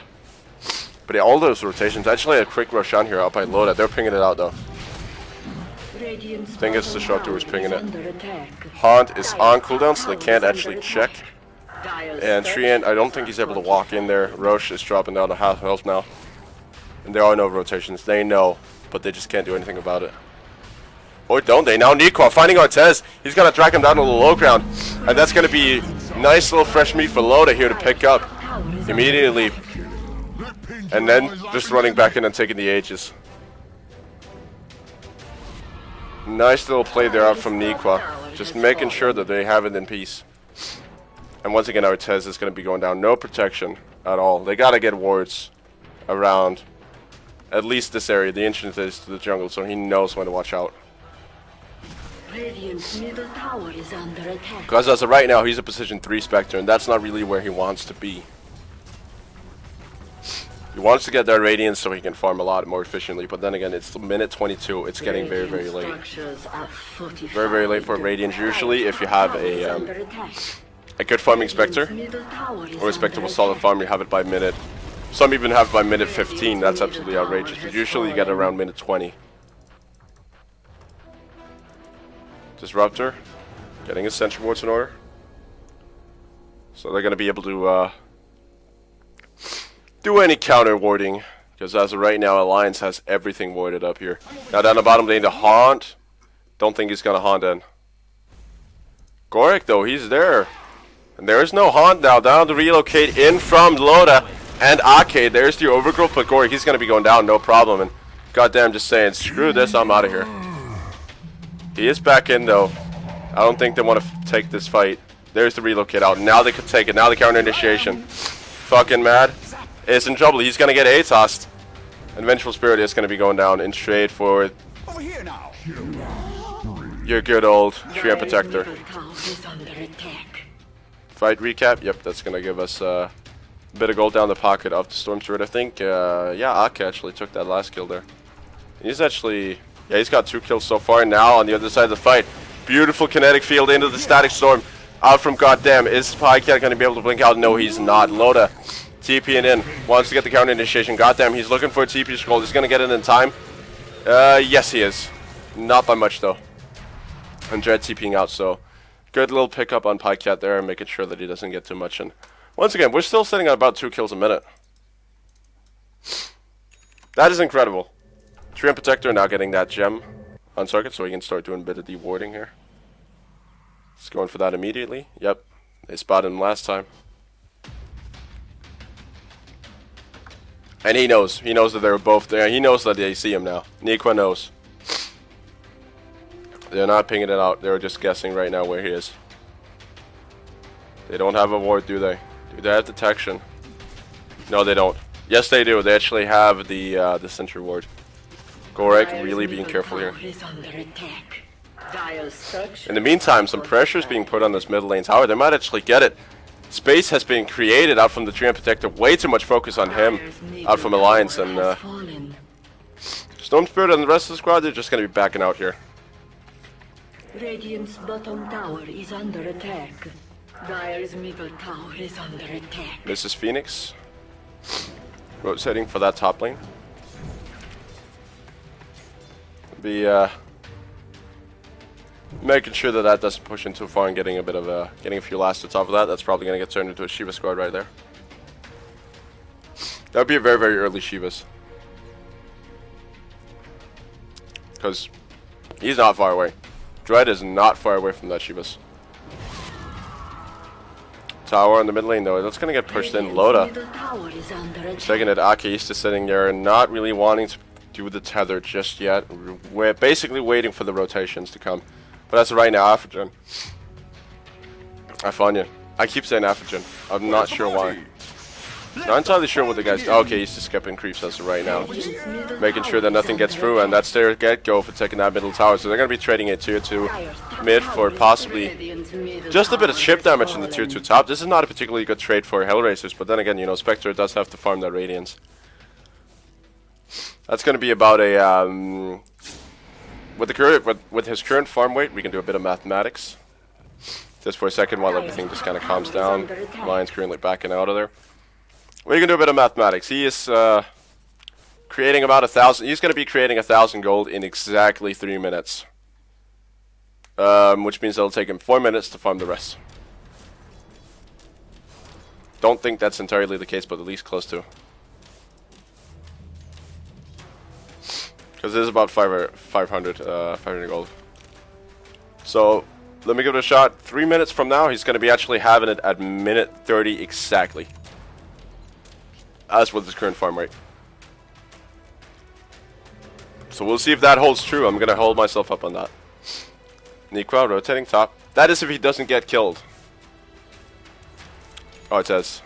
But yeah, all those rotations, actually a quick rush on here up by Loda. They're pinging it out though. I think it's Disruptor who's pinging it. Haunt is on cooldown, so they can't actually check. And Treant, I don't think he's able to walk in there. Roche is dropping down to half health now. And there are no rotations. They know, but they just can't do anything about it. Or don't they? Now Nikwa finding Artez. He's going to drag him down to the low ground. And that's going to be nice little fresh meat for Loda here to pick up immediately. And then just running back in and taking the Aegis. Nice little play there out from Nikwa. Just making sure that they have it in peace. And once again, Artez is going to be going down. No protection at all. They got to get wards around at least this area. The entrance is to the jungle, so he knows when to watch out. Because as of right now, he's a position 3 Spectre, and that's not really where he wants to be. He wants to get that Radiance so he can farm a lot more efficiently, but then again, it's minute 22. It's getting very, very late. Very, very late for Radiance. Usually, if you have a good farming Spectre, or a Spectre with solid farm, you have it by minute. Some even have it by minute 15. That's absolutely outrageous, but usually you get it around minute 20. Disruptor getting his sentry wards in order. So they're going to be able to do any counter warding, because as of right now, Alliance has everything warded up here. Now down the bottom lane, the Haunt. Don't think he's going to Haunt in. Gorik though, he's there. And there is no Haunt now. Down to relocate in from Loda and Ake. There's the overgrowth, but Gorik, he's going to be going down, no problem. And goddamn, just saying, screw this, I'm out of here. He is back in though. I don't think they want to take this fight. There's the relocate out. Now they could take it. Now the counter initiation. Fucking mad. Is in trouble. He's gonna get ATOS'd. And Vengeful Spirit is gonna be going down in straight for your good old Treant Protector. Fight recap. Yep, that's gonna give us a bit of gold down the pocket of the Storm Spirit. I think yeah, Ake actually took that last kill there. He's actually, yeah, he's got 2 kills so far. Now on the other side of the fight, beautiful kinetic field into the Static Storm. Out from goddamn. Is Pycat going to be able to blink out? No, he's not. Loda TPing in. Wants to get the counter initiation. Goddamn, he's looking for a TP scroll. He's going to get it in time. Yes, he is. Not by much, though. And Dread TPing out, so good little pickup on Pycat there, making sure that he doesn't get too much. And once again, we're still sitting at about 2 kills a minute. That is incredible. Treant Protector now getting that gem on circuit, so he can start doing a bit of dewarding here. He's going for that immediately. Yep, they spotted him last time. And he knows that they're both there. He knows that they see him now. Nikwa knows. They're not pinging it out. They're just guessing right now where he is. They don't have a ward, do they? Do they have detection? No, they don't. Yes, they do. They actually have the sentry ward. Gorik really being careful here. Dire's structure. In the meantime, some pressure is being put on this middle lane tower. They might actually get it. Space has been created out from the Treant Protector. Way too much focus on him out from Alliance. And Storm Spirit and the rest of the squad, they're just going to be backing out here. Radiant's bottom tower is under attack. Dire's middle tower is under attack. This is Phoenix. Rotating for that top lane. Be making sure that that doesn't push in too far and getting a bit of getting a few last to top of that. That's probably going to get turned into a Shiva squad right there. That would be a very, very early Shivas. Because he's not far away. Dread is not far away from that Shivas. Tower in the mid lane though, that's going to get pushed in. Loda. Taking it, Aki is just sitting there and not really wanting to do the tether just yet. We're basically waiting for the rotations to come. But as of right now, Afrogen. I found you. I keep saying Afrogen. I'm not sure why. Not entirely sure what the guy's... Okay, he's just skipping creeps as of right now. Just making sure that nothing gets through, and that's their get-go for taking that middle tower. So they're going to be trading a tier 2 mid for possibly just a bit of chip damage in the tier 2 top. This is not a particularly good trade for Hellraisers, but then again, you know, Spectre does have to farm that Radiance. That's going to be about a... With his current farm weight, we can do a bit of mathematics. Just for a second while everything just kind of calms down. Lion's currently backing out of there. We can do a bit of mathematics. He is creating about 1,000. He's going to be creating 1,000 gold in exactly 3 minutes. Which means it'll take him 4 minutes to farm the rest. Don't think that's entirely the case, but at least close to. Because it is about 500 gold. So, let me give it a shot. 3 minutes from now, he's going to be actually having it at minute 30 exactly. As with his current farm rate. So we'll see if that holds true. I'm going to hold myself up on that. Nikwa rotating top. That is if he doesn't get killed. Oh, it says.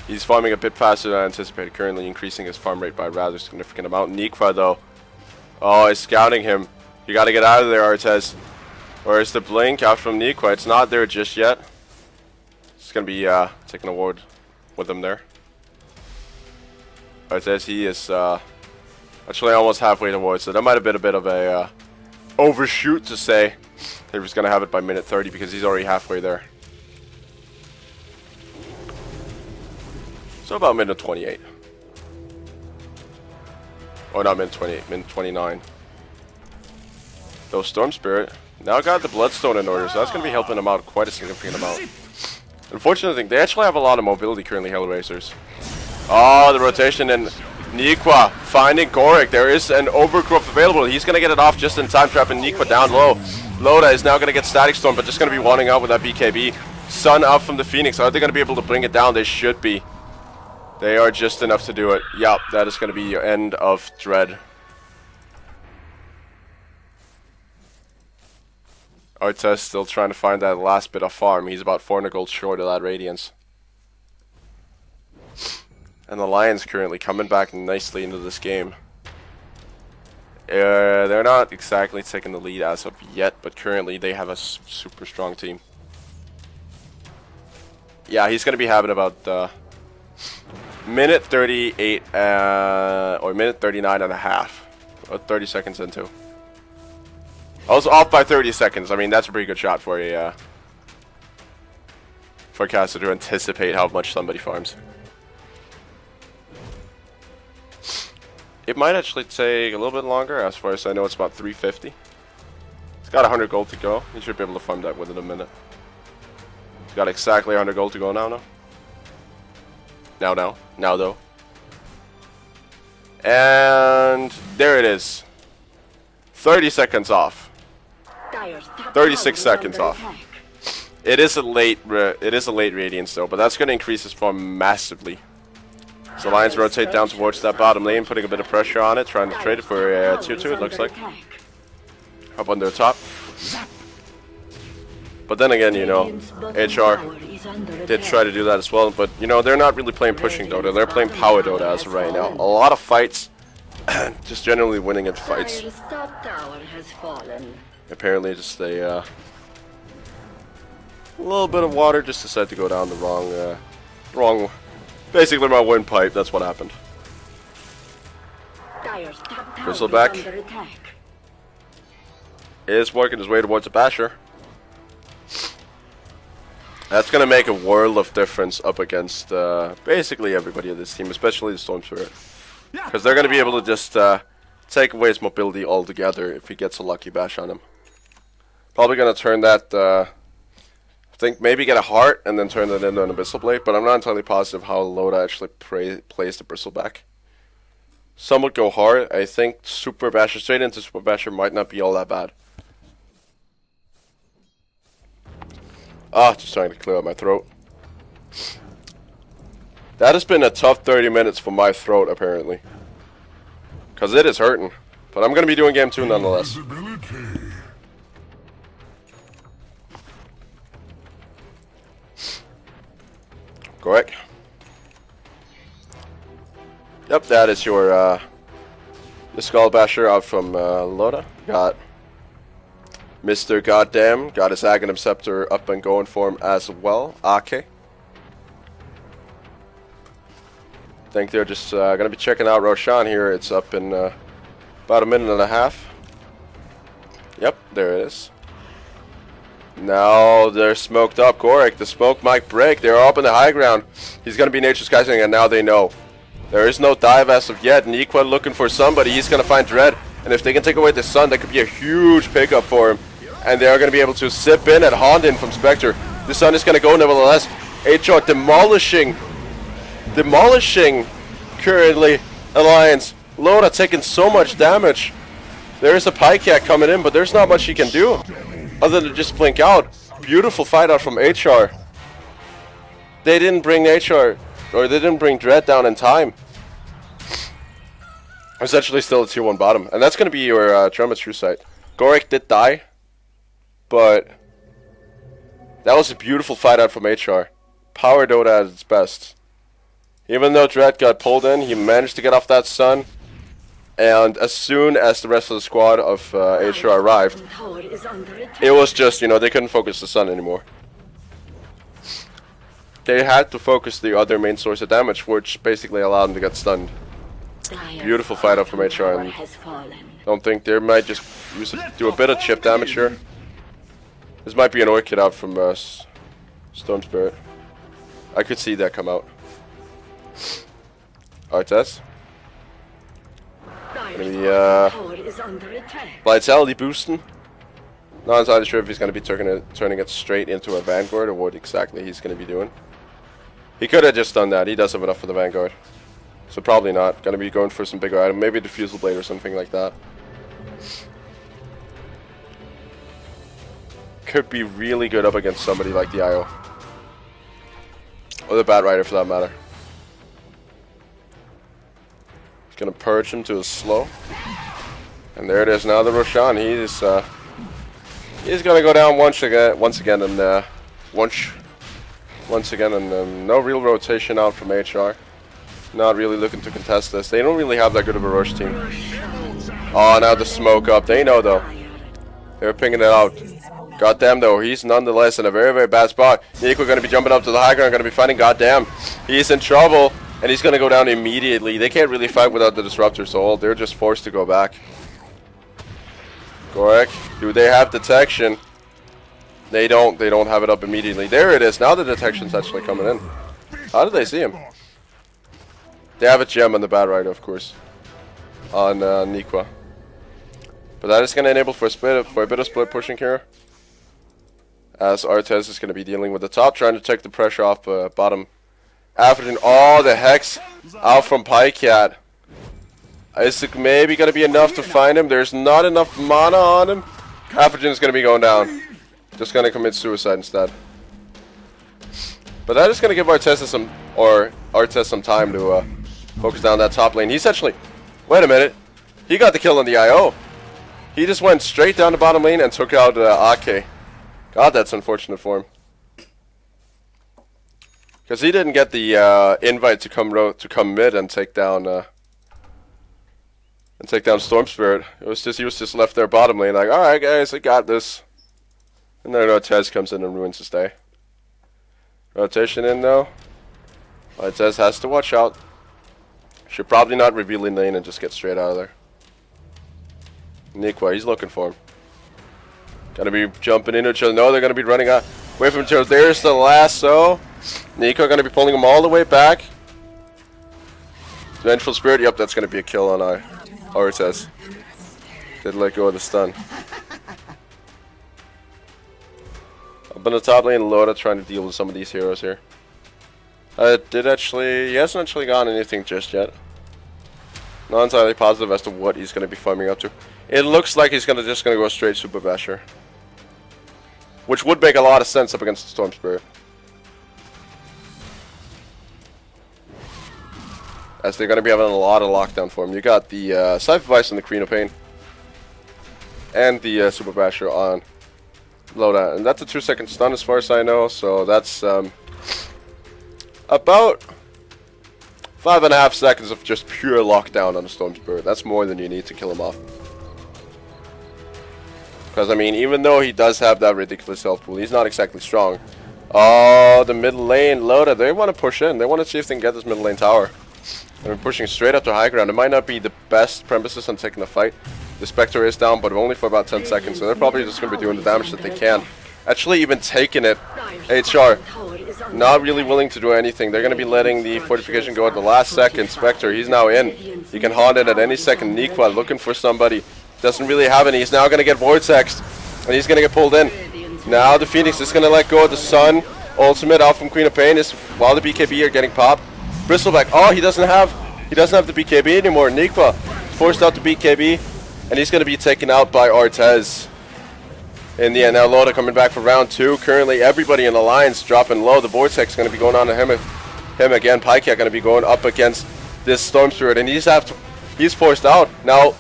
He's farming a bit faster than anticipated, currently increasing his farm rate by a rather significant amount. Nikwa, though. Oh, he's scouting him. You got to get out of there, Artez. Where's the blink out from Nikwa? It's not there just yet. It's going to be taking a ward with him there. Artez, he is actually almost halfway towards. So that might have been a bit of a overshoot to say that he was going to have it by minute 30 because he's already halfway there. So about minute 28. Oh, not minute 28, minute 29. Though Storm Spirit now got the Bloodstone in order, so that's going to be helping him out quite a significant amount. Unfortunately, thing, they actually have a lot of mobility currently, Hellraisers. Oh, the rotation in Nikwa finding Gorik. There is an overgrowth available. He's going to get it off just in time, trapping Nikwa down low. Loda is now going to get Static Storm, but just going to be wanting out with that BKB. Sun up from the Phoenix. Are they going to be able to bring it down? They should be. They are just enough to do it. Yup, that is going to be your end of Dread. Artez still trying to find that last bit of farm. He's about 400 gold short of that Radiance. And the Lions currently coming back nicely into this game. They're not exactly taking the lead as of yet, but currently they have a super strong team. Yeah, he's going to be having about minute 38 or minute 39 and a half. Or 30 seconds into. I was off by 30 seconds. I mean, that's a pretty good shot for a forecaster to anticipate how much somebody farms. It might actually take a little bit longer. As far as I know, it's about 350. It's got 100 gold to go. You should be able to farm that within a minute. It's got exactly 100 gold to go now. Now though. And there it is. 30 seconds off. 36 seconds off. It is a late Radiance though, but that's going to increase his farm massively. So Lions rotate down towards that bottom lane, putting a bit of pressure on it, trying to trade it for tier 2, it looks like. Up on their top. But then again, you know, HR did try to do that as well, but you know, they're not really playing pushing Dota, they're playing power Dota as of right now. A lot of fights, just generally winning at fights. Apparently just a little bit of water just decided to go down the wrong, basically my windpipe, that's what happened. Dire's top tower Bristleback is under attack. is working his way towards a basher. That's going to make a world of difference up against basically everybody in this team, especially the Storm Spirit. Because they're going to be able to just take away his mobility altogether if he gets a lucky bash on him. Probably going to turn that, I think maybe get a heart and then turn it into an Abyssal Blade, but I'm not entirely positive how Loda actually plays the Bristleback. Some would go hard. I think Super Basher, straight into Super Basher might not be all that bad. Just trying to clear out my throat. That has been a tough 30 minutes for my throat, apparently. Because it is hurting. But I'm going to be doing game 2 nonetheless. Correct. Yep, that is your the Skull Basher out from Loda. Got Mr. Goddamn, got his Aghanim Scepter up and going for him as well. Ake. I think they're just going to be checking out Roshan here. It's up in about a minute and a half. Yep, there it is. Now they're smoked up. Gorik, the smoke might break. They're up in the high ground. He's going to be Nature's Kaising, and now they know. There is no dive as of yet. Nequa looking for somebody. He's going to find Dread. And if they can take away the Sun, that could be a huge pickup for him. And they're going to be able to sip in at Hondin from Spectre. The Sun is going to go nevertheless. HR demolishing currently Alliance. Loda taking so much damage. There is a Pycat coming in, but there's not much he can do other than just blink out. Beautiful fight out from HR. They didn't bring HR, or they didn't bring Dread down in time. Essentially still a tier 1 bottom. And that's going to be your German True Sight. Gorik did die, but that was a beautiful fight out from HR. Power Dota at its best. Even though Dread got pulled in, he managed to get off that Sun. And as soon as the rest of the squad of HR arrived, it was just, you know, they couldn't focus the Sun anymore. They had to focus the other main source of damage, which basically allowed them to get stunned. Beautiful fight up from HR, and don't think they might just do a bit of chip damage here. This might be an Orchid out from Stone Spirit. I could see that come out. Artes. Maybe Vitality boosting. Not entirely sure if he's going to be turning it straight into a Vanguard or what exactly he's going to be doing. He could have just done that. He does have enough for the Vanguard. So probably not. Going to be going for some bigger item. Maybe a Diffusal Blade or something like that. Could be really good up against somebody like the IO. Or the Bat Rider for that matter. He's going to purge him to a slow. And there it is now, the Roshan. He's going to go down once again, and no real rotation out from HR. Not really looking to contest this. They don't really have that good of a rush team. Oh, now the smoke up. They know though. They're pinging it out. Goddamn though, he's nonetheless in a very, very bad spot. Nico going to be jumping up to the high ground, going to be fighting. Goddamn, he's in trouble, and he's going to go down immediately. They can't really fight without the Disruptor Soul. They're just forced to go back. Gorik, do they have detection? They don't. They don't have it up immediately. There it is. Now the detection's actually coming in. How did they see him? They have a gem on the Bat Rider, of course, on Niqua. But that is going to enable for a bit of split pushing here. As Artes is going to be dealing with the top, trying to take the pressure off bottom. After all the Hex out from Pycat. Is it maybe going to be enough to find him? There's not enough mana on him. Afrogen is going to be going down. Just going to commit suicide instead. But that is going to give Artes some time to focus down that top lane. He's actually... Wait a minute. He got the kill on the IO. He just went straight down the bottom lane and took out Ake. God, that's unfortunate for him. Because he didn't get the invite to come mid and take down and take down Storm Spirit. He was just left there bottom lane, like, alright guys, I got this. And then Ortez comes in and ruins his day. Rotation in though. Ortez has to watch out. Should probably not reveal in lane and just get straight out of there. Nikwa, he's looking for him. Gonna be jumping into each other. No, they're gonna be running out away from each other. There's the lasso. Nico gonna be pulling him all the way back. Vengeful Spirit, yep, that's gonna be a kill on Ortez. Did let go of the stun. Up in the top lane, Loda trying to deal with some of these heroes here. He hasn't actually gotten anything just yet. Not entirely positive as to what he's gonna be farming up to. It looks like he's just gonna go straight Super Basher. Which would make a lot of sense up against the Storm Spirit. As they're going to be having a lot of lockdown for him. You got the Cypher Vice and the Krino Pain. And the Super Basher on Loda. And that's a 2-second stun as far as I know. So that's about 5.5 seconds of just pure lockdown on the Storm Spirit. That's more than you need to kill him off. Because, I mean, even though he does have that ridiculous health pool, he's not exactly strong. Oh, the mid lane, Loda, they want to push in. They want to see if they can get this mid lane tower. They're pushing straight up to high ground. It might not be the best premises on taking the fight. The Spectre is down, but only for about 10 seconds. So they're probably just going to be doing the damage that they can. Actually, even taking it, HR, not really willing to do anything. They're going to be letting the fortification go at the last second. Spectre, he's now in. He can haunt it at any second. Nikwa looking for somebody. Doesn't really have any. He's now going to get vortexed, and he's going to get pulled in. Now the Phoenix is going to let go of the Sun. Ultimate out from Queen of Pain is while the BKB are getting popped. Bristleback, oh, he doesn't have the BKB anymore. Nikwa forced out the BKB, and he's going to be taken out by Ortez. In the end, now Loda coming back for round 2. Currently, everybody in the lines dropping low. The Vortex is going to be going on to him again. Pycat going to be going up against this Storm Spirit, and he's forced out. Now,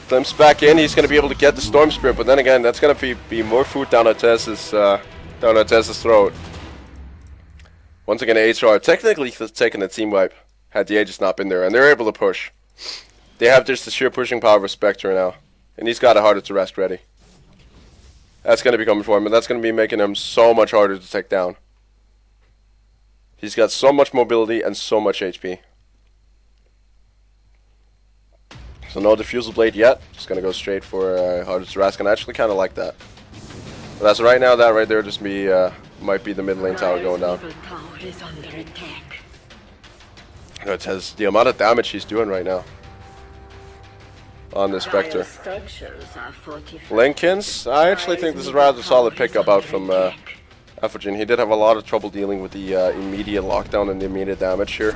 Glimpse back in, he's going to be able to get the Storm Spirit, but then again, that's going to be more food down Ortez's throat. Once again, HR technically taking a team wipe had the Aegis not been there, and they're able to push. They have just the sheer pushing power of a Spectre now, and he's got a Harder to Rest ready. That's going to be coming for him, and that's going to be making him so much harder to take down. He's got so much mobility and so much HP. So no Diffusal Blade yet. Just going to go straight for Harder to Rest, and I actually kind of like that. But as of right now, that right there just might be the mid lane tower going down. It has the amount of damage he's doing right now on this Spectre. Lincoln's, I actually think this is rather a solid pickup out from Ephrogen. He did have a lot of trouble dealing with the immediate lockdown and the immediate damage here.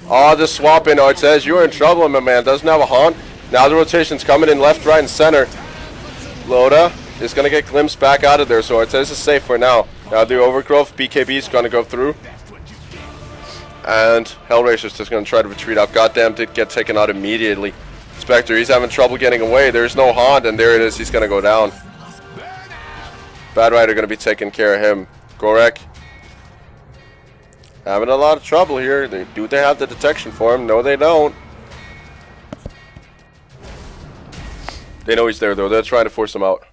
Oh, the swap in Ortez, you're in trouble, my man. Doesn't have a haunt. Now the rotation's coming in left, right, and center. Loda is going to get glimpsed back out of there, so Ortez is safe for now. Now the Overgrowth, BKB is going to go through. And Hellraiser's just going to try to retreat out. Goddamn, did get taken out immediately. Spectre, he's having trouble getting away. There's no haunt, and there it is. He's going to go down. Bad Rider going to be taking care of him. Gorek having a lot of trouble here. Do they have the detection for him? No, they don't. They know he's there, though. They're trying to force him out.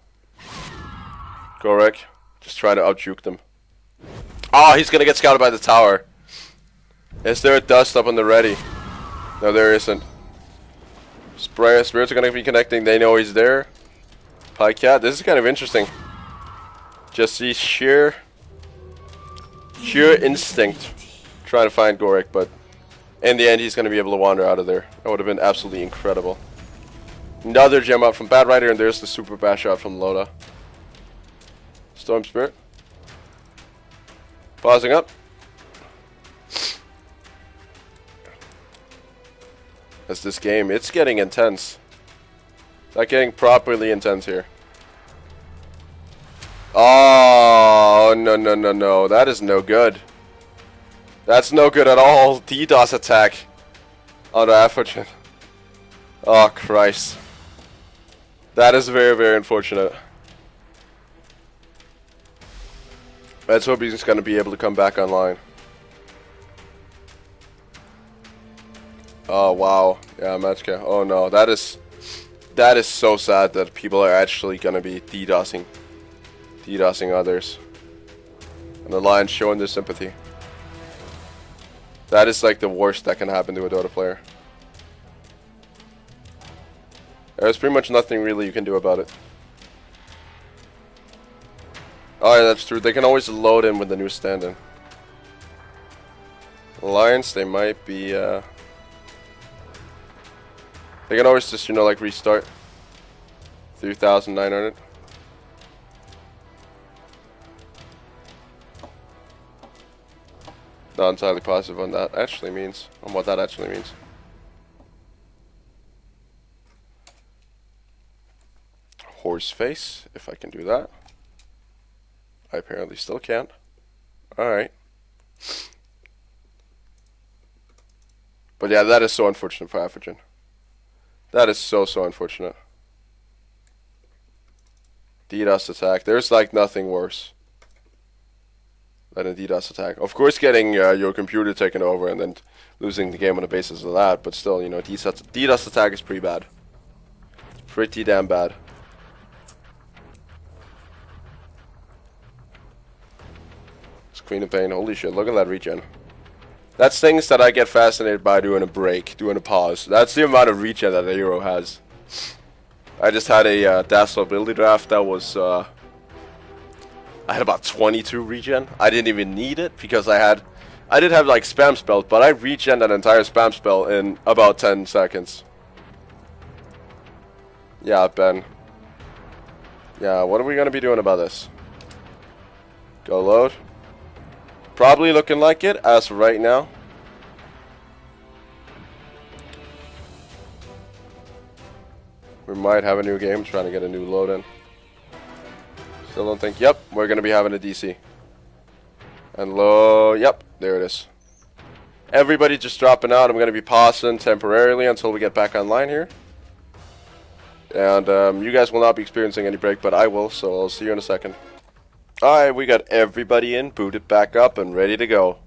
Gorek just trying to out-juke them. Oh, he's going to get scouted by the tower. Is there a dust up on the ready? No, there isn't. Spirits are going to be connecting. They know he's there. Pycat, this is kind of interesting. Just see sheer instinct trying to find Gorek, but in the end he's going to be able to wander out of there. That would have been absolutely incredible. Another gem out from Bad Rider, and there's the super bash out from Loda. Storm Spirit. Pausing up. As this game, it's getting intense. Not getting properly intense here. Oh, no. That is no good. That's no good at all. DDoS attack on the Ephrogen. Oh, Christ. That is very, very unfortunate. Let's hope he's going to be able to come back online. Oh wow, yeah, Matchka. Oh no, that is so sad that people are actually gonna be DDoSing others, and the Lions showing their sympathy. That is like the worst that can happen to a Dota player. There's pretty much nothing really you can do about it. Oh yeah, that's true. They can always load in with the new stand-in. Lions, they might be. They can always just, you know, like restart. 3,900. Not entirely positive on that actually means, on what that actually means. Horse face, if I can do that. I apparently still can't. Alright. But yeah, that is so unfortunate for Afrigen. That is so unfortunate. DDoS attack. There's like nothing worse than a DDoS attack. Of course, getting your computer taken over and then losing the game on the basis of that. But still, you know, DDoS attack is pretty bad. Pretty damn bad. It's Queen of Pain. Holy shit, look at that regen. That's things that I get fascinated by doing a break, doing a pause. That's the amount of regen that a hero has. I just had a Dazzle ability draft that was, I had about 22 regen. I didn't even need it because I did have like spam spells, but I regen an entire spam spell in about 10 seconds. Yeah, Ben. Yeah, what are we gonna be doing about this? Go load. Probably looking like it as of right now. We might have a new game, trying to get a new load in. Still don't think, yep, we're going to be having a DC. And low, yep, there it is. Everybody just dropping out. I'm going to be pausing temporarily until we get back online here. And you guys will not be experiencing any break, but I will, so I'll see you in a second. Alright, we got everybody in, booted back up, and ready to go.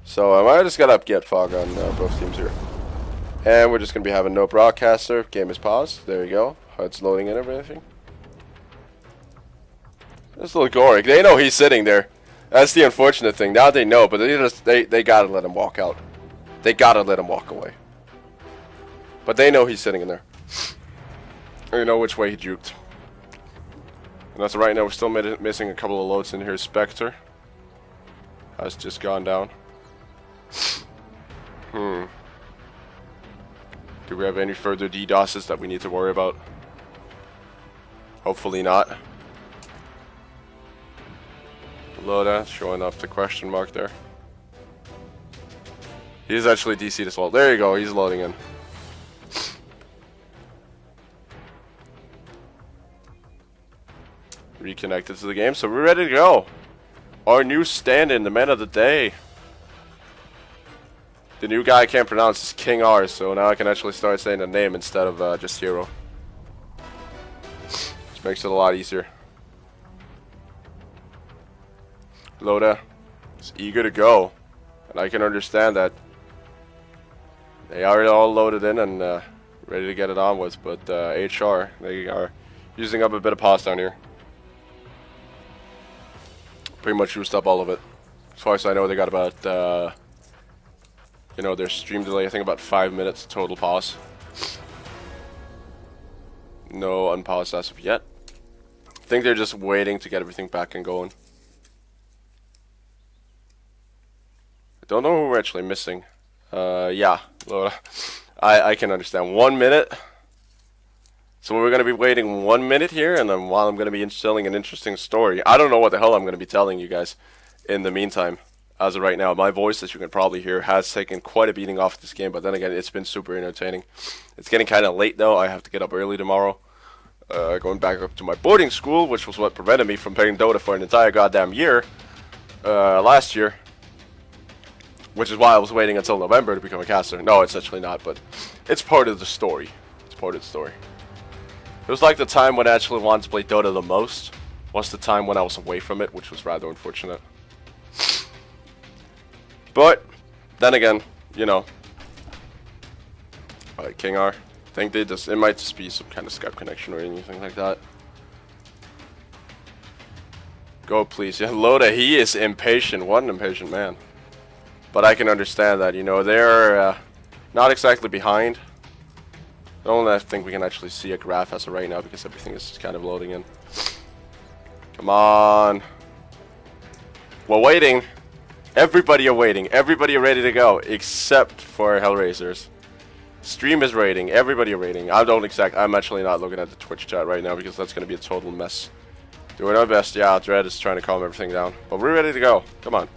So I just got to get fog on both teams here. And we're just going to be having no broadcaster. Game is paused. There you go. HUD's loading in everything. This little Gorik. They know he's sitting there. That's the unfortunate thing. Now they know, but they got to let him walk out. They got to let him walk away. But they know he's sitting in there. They know which way he juked. And as of right now, we're still missing a couple of loads in here. Spectre has just gone down. Do we have any further DDoSes that we need to worry about? Hopefully not. Loda showing up the question mark there. He's actually DC'd as well. There you go, he's loading in. Reconnected to the game, so we're ready to go. Our new stand-in, the man of the day. The new guy I can't pronounce is King R, so now I can actually start saying the name instead of just Hero. Which makes it a lot easier. Loda is eager to go, and I can understand that. They are all loaded in and ready to get it on with, but HR, they are using up a bit of pause down here. Pretty much used up all of it. As far as I know, they got about, you know, their stream delay, I think about 5 minutes total pause. No unpaused as of yet. I think they're just waiting to get everything back and going. I don't know who we're actually missing. Yeah, I can understand. 1 minute. So we're going to be waiting 1 minute here, and then while I'm going to be telling an interesting story. I don't know what the hell I'm going to be telling you guys in the meantime. As of right now, my voice, as you can probably hear, has taken quite a beating off this game, but then again, it's been super entertaining. It's getting kind of late, though. I have to get up early tomorrow. Going back up to my boarding school, which was what prevented me from playing Dota for an entire goddamn year. Last year. Which is why I was waiting until November to become a caster. No, it's actually not, but it's part of the story. It's part of the story. It was like the time when I actually wanted to play Dota the most. Was the time when I was away from it, which was rather unfortunate. But, then again, you know, Alright, King R. I think they just, it might just be some kind of Skype connection or anything like that. Go, please. Yeah, Loda, he is impatient. What an impatient man. But I can understand that, you know, they're not exactly behind. I don't think we can actually see a graph as of right now because everything is kind of loading in. Come on. We're waiting. Everybody are waiting. Everybody are ready to go except for Hellraisers. Stream is rating. Everybody are rating. I'm actually not looking at the Twitch chat right now because that's going to be a total mess. Doing our best. Yeah, Dread is trying to calm everything down. But we're ready to go. Come on.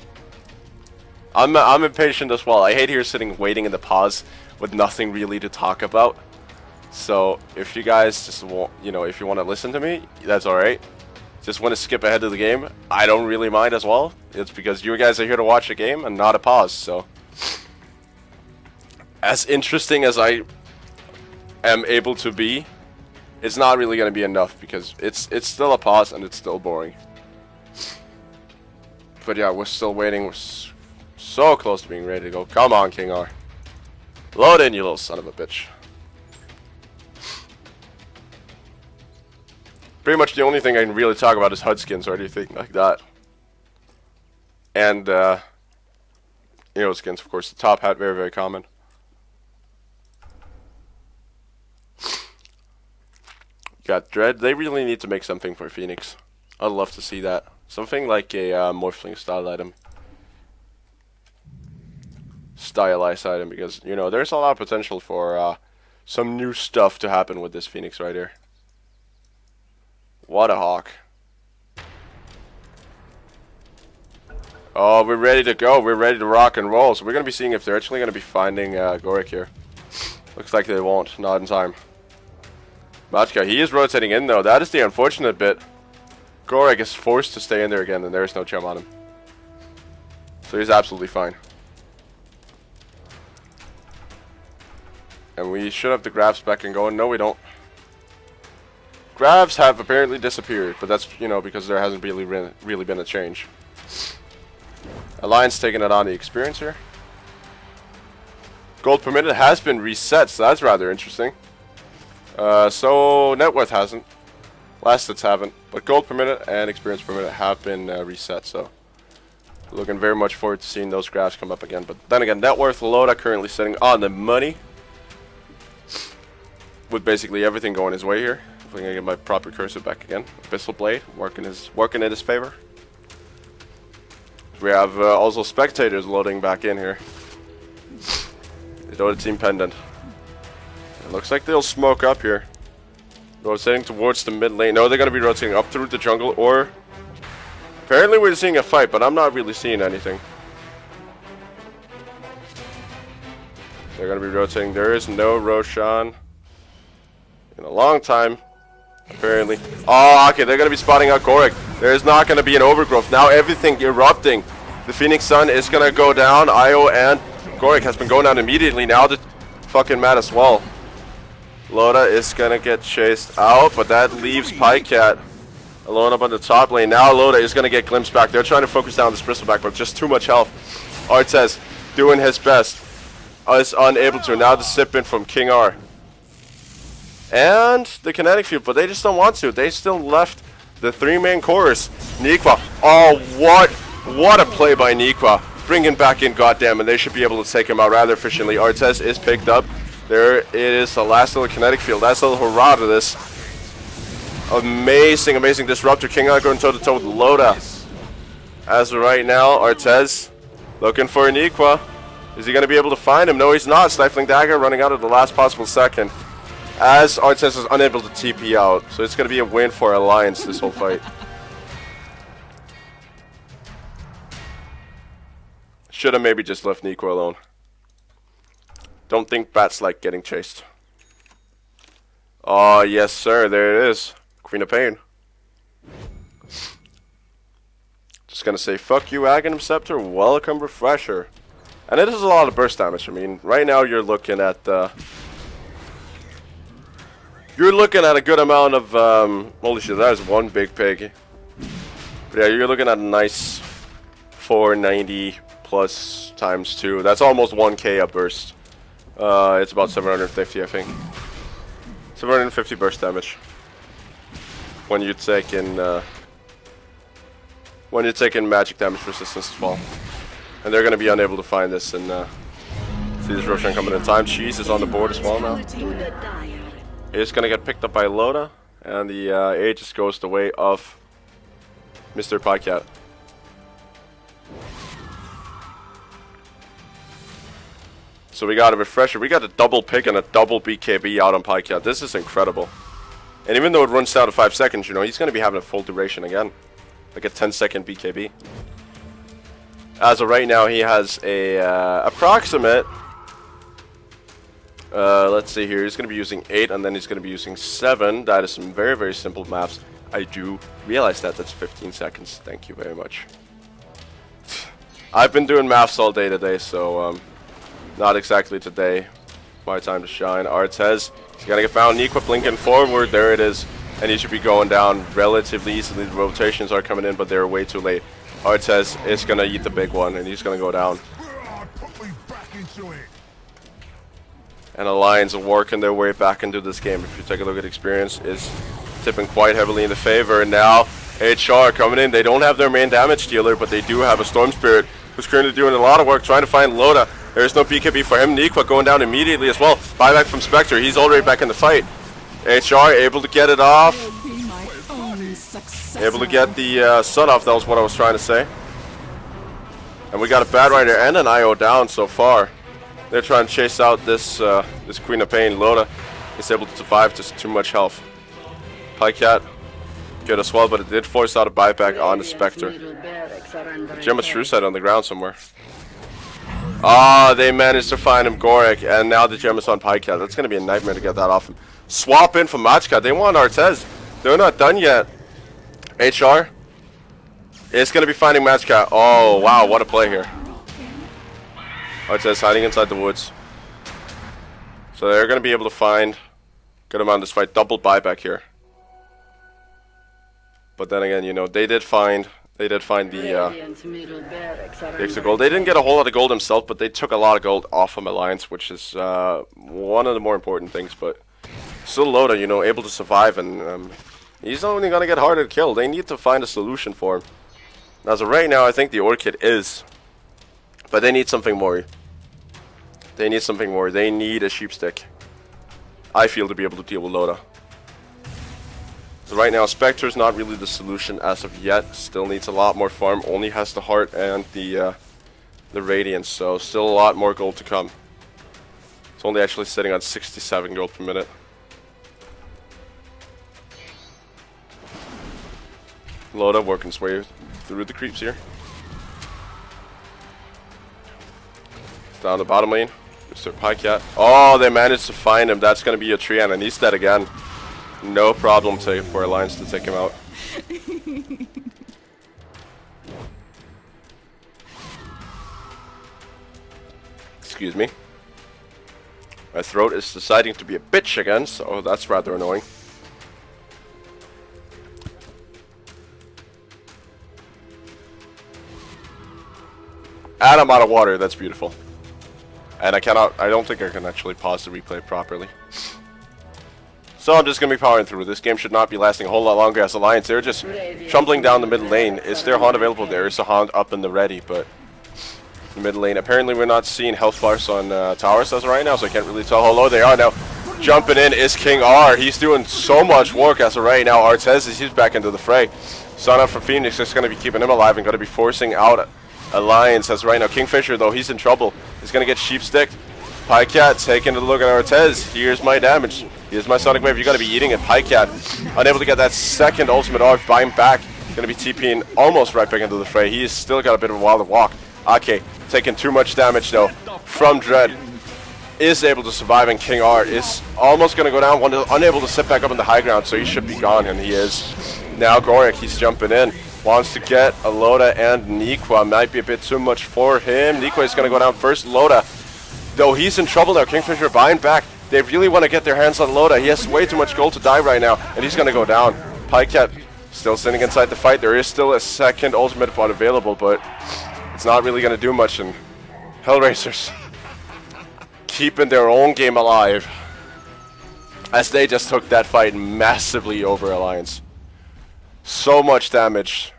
I'm impatient as well. I hate here sitting waiting in the pause with nothing really to talk about. So if you guys just want, you know, if you want to listen to me, that's alright. Just want to skip ahead to the game, I don't really mind as well. It's because you guys are here to watch a game and not a pause. So as interesting as I am able to be, it's not really going to be enough because it's still a pause and it's still boring. But yeah, we're still waiting. We're so close to being ready to go. Come on, King R. Load in, you little son of a bitch. Pretty much the only thing I can really talk about is HUD skins or anything like that. And, hero skins, of course. The top hat, very, very common. Got Dread. They really need to make something for Phoenix. I'd love to see that. Something like a Morphling style item. Stylized item, because, you know, there's a lot of potential for some new stuff to happen with this Phoenix right here. What a hawk. Oh, we're ready to go. We're ready to rock and roll. So we're going to be seeing if they're actually going to be finding Gorik here. Looks like they won't. Not in time. Machka, he is rotating in though. That is the unfortunate bit. Gorik is forced to stay in there again and there is no chum on him. So he's absolutely fine. And we should have the grabs back and going. No, we don't. Grabs have apparently disappeared, but that's, you know, because there hasn't really been a change. Alliance taking it on the experience here. Gold per minute has been reset, so that's rather interesting. So net worth hasn't. Last hits haven't, but gold per minute and experience per minute have been reset, so looking very much forward to seeing those graphs come up again. But then again, net worth Loda currently sitting on the money with basically everything going his way here. If I can get my proper cursor back again. Abyssal Blade working in his favor. We have also spectators loading back in here. The Dota team pendant. It looks like they'll smoke up here. Rotating towards the mid lane. No, they're going to be rotating up through the jungle, or apparently we're seeing a fight, but I'm not really seeing anything. They're going to be rotating. There is no Roshan in a long time, apparently. Oh, okay, they're going to be spotting out Gorik. There's not going to be an overgrowth. Now everything erupting. The Phoenix Sun is going to go down. Io and Gorik has been going down immediately. Now the fucking mad as well. Loda is going to get chased out, but that leaves Pycat alone up on the top lane. Now Loda is going to get glimpsed back. They're trying to focus down this Bristleback, but just too much health. Artez doing his best. Is unable to. Now the sip in from King R. And the kinetic field, but they just don't want to. They still left the three-man chorus. Nikwa. Oh, what a play by Nikwa. Bringing back in, goddamn, and they should be able to take him out rather efficiently. Artez is picked up. There it is, the last little kinetic field. That's a little hurrah to this. Amazing, amazing disruptor. King R going toe-to-toe with Loda. As of right now, Artez looking for Nikwa. Is he going to be able to find him? No, he's not. Stifling Dagger running out at the last possible second. As Artez is unable to TP out. So it's going to be a win for Alliance this whole fight. Should have maybe just left Nikwa alone. Don't think bats like getting chased. Oh, yes, sir. There it is. Queen of Pain. Just going to say, fuck you, Aghanim Scepter. Welcome, Refresher. And it is a lot of burst damage. I mean, right now you're looking at... You're looking at a good amount of, holy shit, that is one big pig. But yeah, you're looking at a nice 490 plus times 2. That's almost 1k a burst It's about 750, I think. 750 burst damage. When you take in magic damage resistance as well. And they're gonna be unable to find this and see this Roshan coming in time. Cheese is on the board as well now. It's gonna get picked up by Loda, and the A just goes the way of Mr. Pycat. So we got a refresher. We got a double pick and a double BKB out on Pycat. This is incredible. And even though it runs down to 5 seconds, you know, he's going to be having a full duration again. Like a 10-second BKB. As of right now, he has a approximate... let's see here. He's going to be using 8, and then he's going to be using 7. That is some very, very simple maths. I do realize that. That's 15 seconds. Thank you very much. I've been doing maths all day today, so... not exactly today. My time to shine. Artez, he's gonna get found. Niqua blinking forward. There it is. And he should be going down relatively easily. The rotations are coming in, but they're way too late. Artez is gonna eat the big one, and he's gonna go down. And Alliance are working their way back into this game. If you take a look at experience, is tipping quite heavily in the favor. And now HR coming in. They don't have their main damage dealer, but they do have a Storm Spirit who's currently doing a lot of work trying to find Loda. There's no BKB for him. Niqua going down immediately as well. Buyback from Spectre. He's already back in the fight. HR able to get it off. Able to get the sun off. That was what I was trying to say. And we got a Bad Rider and an IO down so far. They're trying to chase out this this Queen of Pain. Loda is able to survive, just too much health. Pycat good as well, but it did force out a buyback on the Spectre. The Gem of True Sight on the ground somewhere. Ah, they managed to find him, Gorek, and now the gem is on Pycat. That's going to be a nightmare to get that off him. Swap in for Machka. They want Artez. They're not done yet. HR is going to be finding Machka. Oh, wow, what a play here. Artez hiding inside the woods. So they're going to be able to find good amount of this fight. Double buyback here. But then again, you know, they did find the extra gold. They didn't get a whole lot of gold themselves, but they took a lot of gold off from Alliance, which is one of the more important things. But still Loda, you know, able to survive, and he's only going to get harder to kill. They need to find a solution for him. As of right now, I think the Orchid is. But they need something more. They need something more. They need a Sheepstick, I feel, to be able to deal with Loda. So right now, Spectre is not really the solution as of yet. Still needs a lot more farm. Only has the heart and the Radiance. So still a lot more gold to come. It's only actually sitting on 67 gold per minute. Loda working his way through the creeps here. It's down the bottom lane. Mr. Pycat. Oh, they managed to find him. That's going to be a Trian, and he's dead again. No problem for Alliance to take him out. Excuse me. My throat is deciding to be a bitch again, so that's rather annoying. And I'm out of water, that's beautiful. And I don't think I can actually pause the replay properly. So I'm just going to be powering through. This game should not be lasting a whole lot longer as Alliance. They're just tumbling down the mid lane. Is there Haunt available? There is a Haunt up in the ready, but the mid lane. Apparently we're not seeing health bars on towers as of right now, so I can't really tell how low they are now. Jumping in is King R. He's doing so much work as of right now. Artez he's back into the fray. Son up from Phoenix is going to be keeping him alive and going to be forcing out Alliance as of right now. Kingfisher, though, he's in trouble. He's going to get sheep-sticked. Pycat taking a look at Artez. Here's my damage. Here's my Sonic Wave. You got to be eating it. Pycat unable to get that second ultimate off. Buying back. Going to be TPing almost right back into the fray. He's still got a bit of a while to walk. Ake taking too much damage though from Dread. Is able to survive, and King R is almost going to go down. Unable to sit back up in the high ground, so he should be gone, and he is. Now Goric, he's jumping in. Wants to get a Loda and Niqua. Might be a bit too much for him. Niqua is going to go down first. Loda, though, he's in trouble now. Kingfisher buying back. They really want to get their hands on Loda. He has way too much gold to die right now, and he's going to go down. Pycat still sitting inside the fight. There is still a second ultimate pod available, but it's not really going to do much. And Hellraisers keeping their own game alive, as they just took that fight massively over Alliance. So much damage.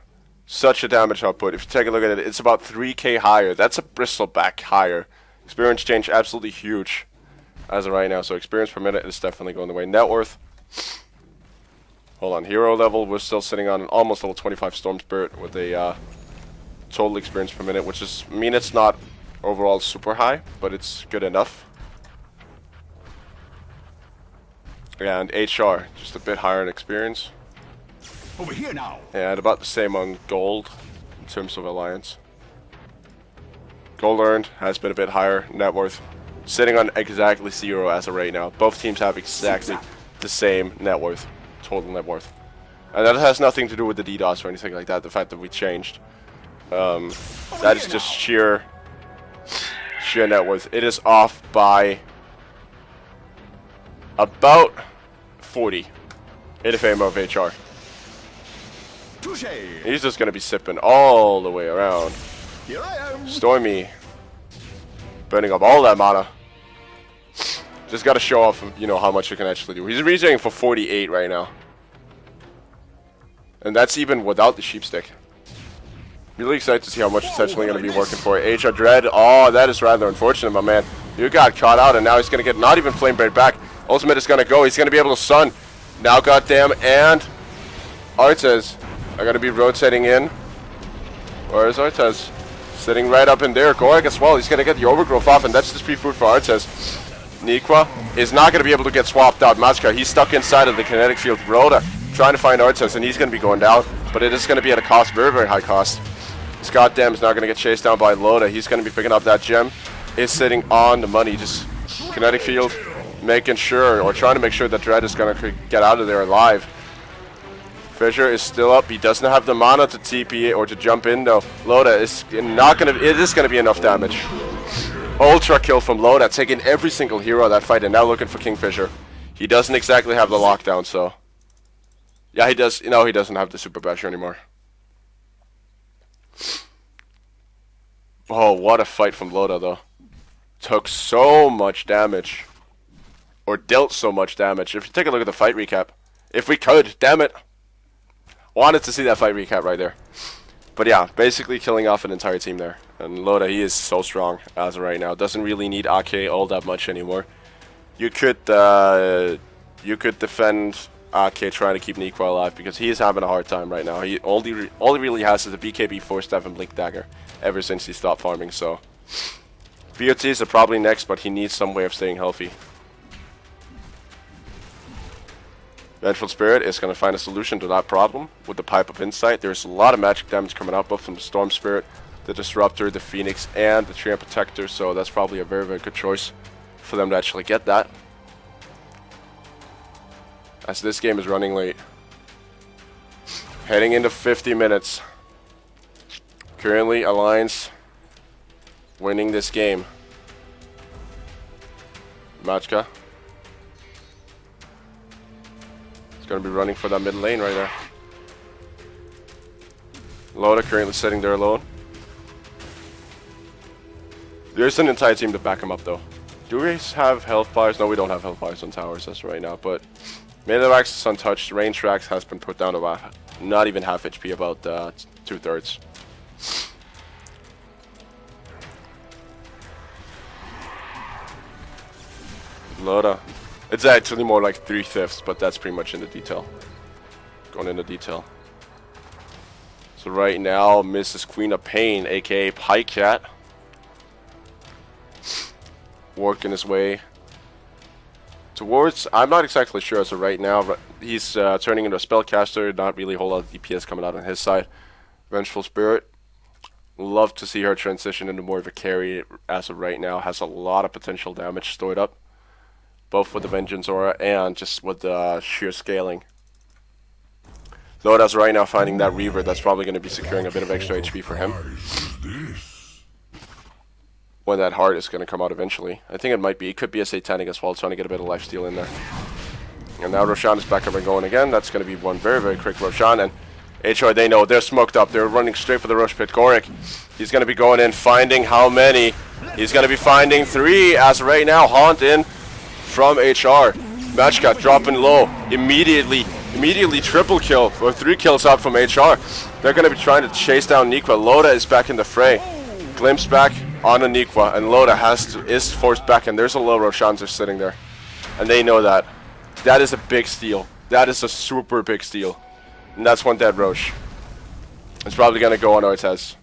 Such a damage output. If you take a look at it, it's about 3k higher. That's a bristleback higher. Experience change absolutely huge as of right now. So experience per minute is definitely going the way. Net worth. Hold on. Hero level, we're still sitting on an almost level 25 Storm Spirit with a total experience per minute, which is, I mean, it's not overall super high, but it's good enough. And HR, just a bit higher in experience. Over here now. And about the same on gold in terms of Alliance. Gold earned has been a bit higher. Net worth sitting on exactly 0 as of right now. Both teams have exactly the same net worth, total net worth. And that has nothing to do with the DDoS or anything like that, the fact that we changed. That is just sheer net worth. It is off by about 40 in favor of HR. He's just going to be sipping all the way around. Here I am. Stormy burning up all that mana. Just got to show off, you know, how much you can actually do. He's reaching for 48 right now. And that's even without the sheep stick. Really excited to see how much it's actually going to be working for. HR Dread. Oh, that is rather unfortunate, my man. You got caught out, and now he's going to get not even Flame Blade back. Ultimate is going to go. He's going to be able to stun. Now, goddamn, and Artez are going to be rotating in. Where is Artez? Sitting right up in there. Gorik as well. He's going to get the overgrowth off, and that's just free food for Artez. Nikwa is not going to be able to get swapped out. Machka, he's stuck inside of the kinetic field. Rhoda trying to find Artez, and he's going to be going down, but it is going to be at a cost, very, very high cost. This goddamn is not going to get chased down by Loda. He's going to be picking up that gem. Is sitting on the money. Just kinetic field, making sure, or trying to make sure that Dread is going to get out of there alive. Fisher is still up. He doesn't have the mana to TP or to jump in though. Loda is not going to, it is going to be enough damage. Ultra kill from Loda, taking every single hero of that fight, and now looking for Kingfisher. He doesn't exactly have the lockdown, so. Yeah, he does. No, he doesn't have the Super Basher anymore. Oh, what a fight from Loda, though. Took so much damage. Or dealt so much damage. If you take a look at the fight recap. If we could, damn it. Wanted to see that fight recap right there. But yeah, basically killing off an entire team there. And Loda, he is so strong as of right now. Doesn't really need AK all that much anymore. You could defend AK trying to keep Nikwa alive because he is having a hard time right now. He all he really has is a BKB, Force Staff, and Blink Dagger ever since he stopped farming. So BOTs are probably next, but he needs some way of staying healthy. Vengeful Spirit is going to find a solution to that problem with the Pipe of Insight. There's a lot of magic damage coming out, both from the Storm Spirit, the Disruptor, the Phoenix, and the Treant Protector, so that's probably a very, very good choice for them to actually get that. As this game is running late. Heading into 50 minutes. Currently, Alliance winning this game. Machka. Going to be running for that mid lane right there. Loda currently sitting there alone. There's an entire team to back him up though. Do we have health bars? No, we don't have health bars on towers as right now, but Melee-Rax is untouched. Range Rax has been put down to about not even half HP, about 2/3. Loda. It's actually more like 3/5, but that's pretty much in the detail. Going into detail. So right now, Mrs. Queen of Pain, aka Pycat, working his way towards. I'm not exactly sure as of right now, but he's turning into a spellcaster. Not really a whole lot of DPS coming out on his side. Vengeful Spirit. Love to see her transition into more of a carry as of right now. Has a lot of potential damage stored up. Both with the Vengeance Aura and just with the sheer scaling. Loda's right now finding that Reaver that's probably going to be securing a bit of extra HP for him. When that heart is going to come out eventually. I think it might be. It could be a Satanic as well, trying to get a bit of lifesteal in there. And now Roshan is back up and going again. That's going to be one very, very quick Roshan. And HR, they know. They're smoked up. They're running straight for the Rush Pit. Gorik, he's going to be going in, finding how many. He's going to be finding 3 as right now. Haunt in from HR. Matchcat dropping low. Immediately triple kill. Or 3 kills out from HR. They're going to be trying to chase down Nikwa. Loda is back in the fray. Glimpse back on a Nikwa. And Loda is forced back. And there's a low Roshan just sitting there. And they know that. That is a big steal. That is a super big steal. And that's one dead Roche. It's probably going to go on Ortez.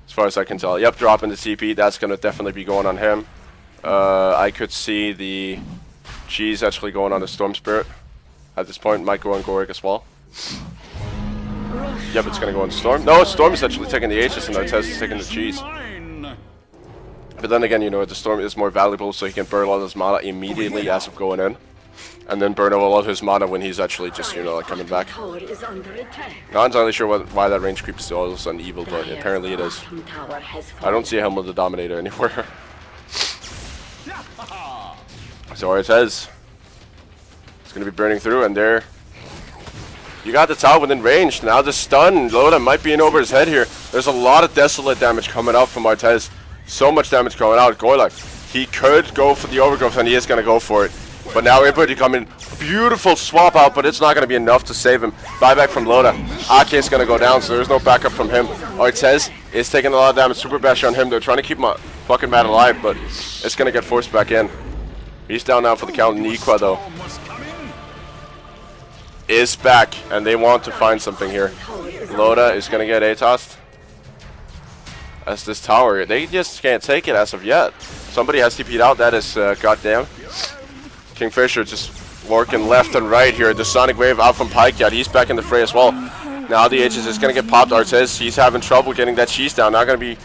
As far as I can tell. Yep, dropping the TP. That's going to definitely be going on him. I could see the G's actually going on the Storm Spirit. At this point, might go on Gorik as well. Yep, it's going to go on Storm. No, Storm is actually taking the H's and Ortez is taking the G's. But then again, you know, the Storm is more valuable, so he can burn all his mana immediately as of going in. And then burn all of his mana when he's actually just, you know, like coming back. Not entirely sure why that range creep still is on evil, but apparently it is. I don't see Helm of the Dominator anywhere. So Ortez is going to be burning through, and there you got the tower within range. Now the stun, Loda might be in over his head here. There's a lot of desolate damage coming out from Ortez. So much damage coming out. Goylak, he could go for the overgrowth, and he is going to go for it. But now Input, you come in. Beautiful swap out, but it's not going to be enough to save him. Buyback from Loda. Ake is going to go down, so there's no backup from him. Ortez is taking a lot of damage. Super bash on him. They're trying to keep my fucking man alive, but it's going to get forced back in. He's down now for the count. Nikwa, though, is back, and they want to find something here. Loda is going to get ATOS'd. As this tower, they just can't take it as of yet. Somebody has TP'd out. That is goddamn. Kingfisher just working left and right here. The Sonic Wave out from Pikecat. He's back in the fray as well. Now the H is just going to get popped. Artez, he's having trouble getting that cheese down. Not going to be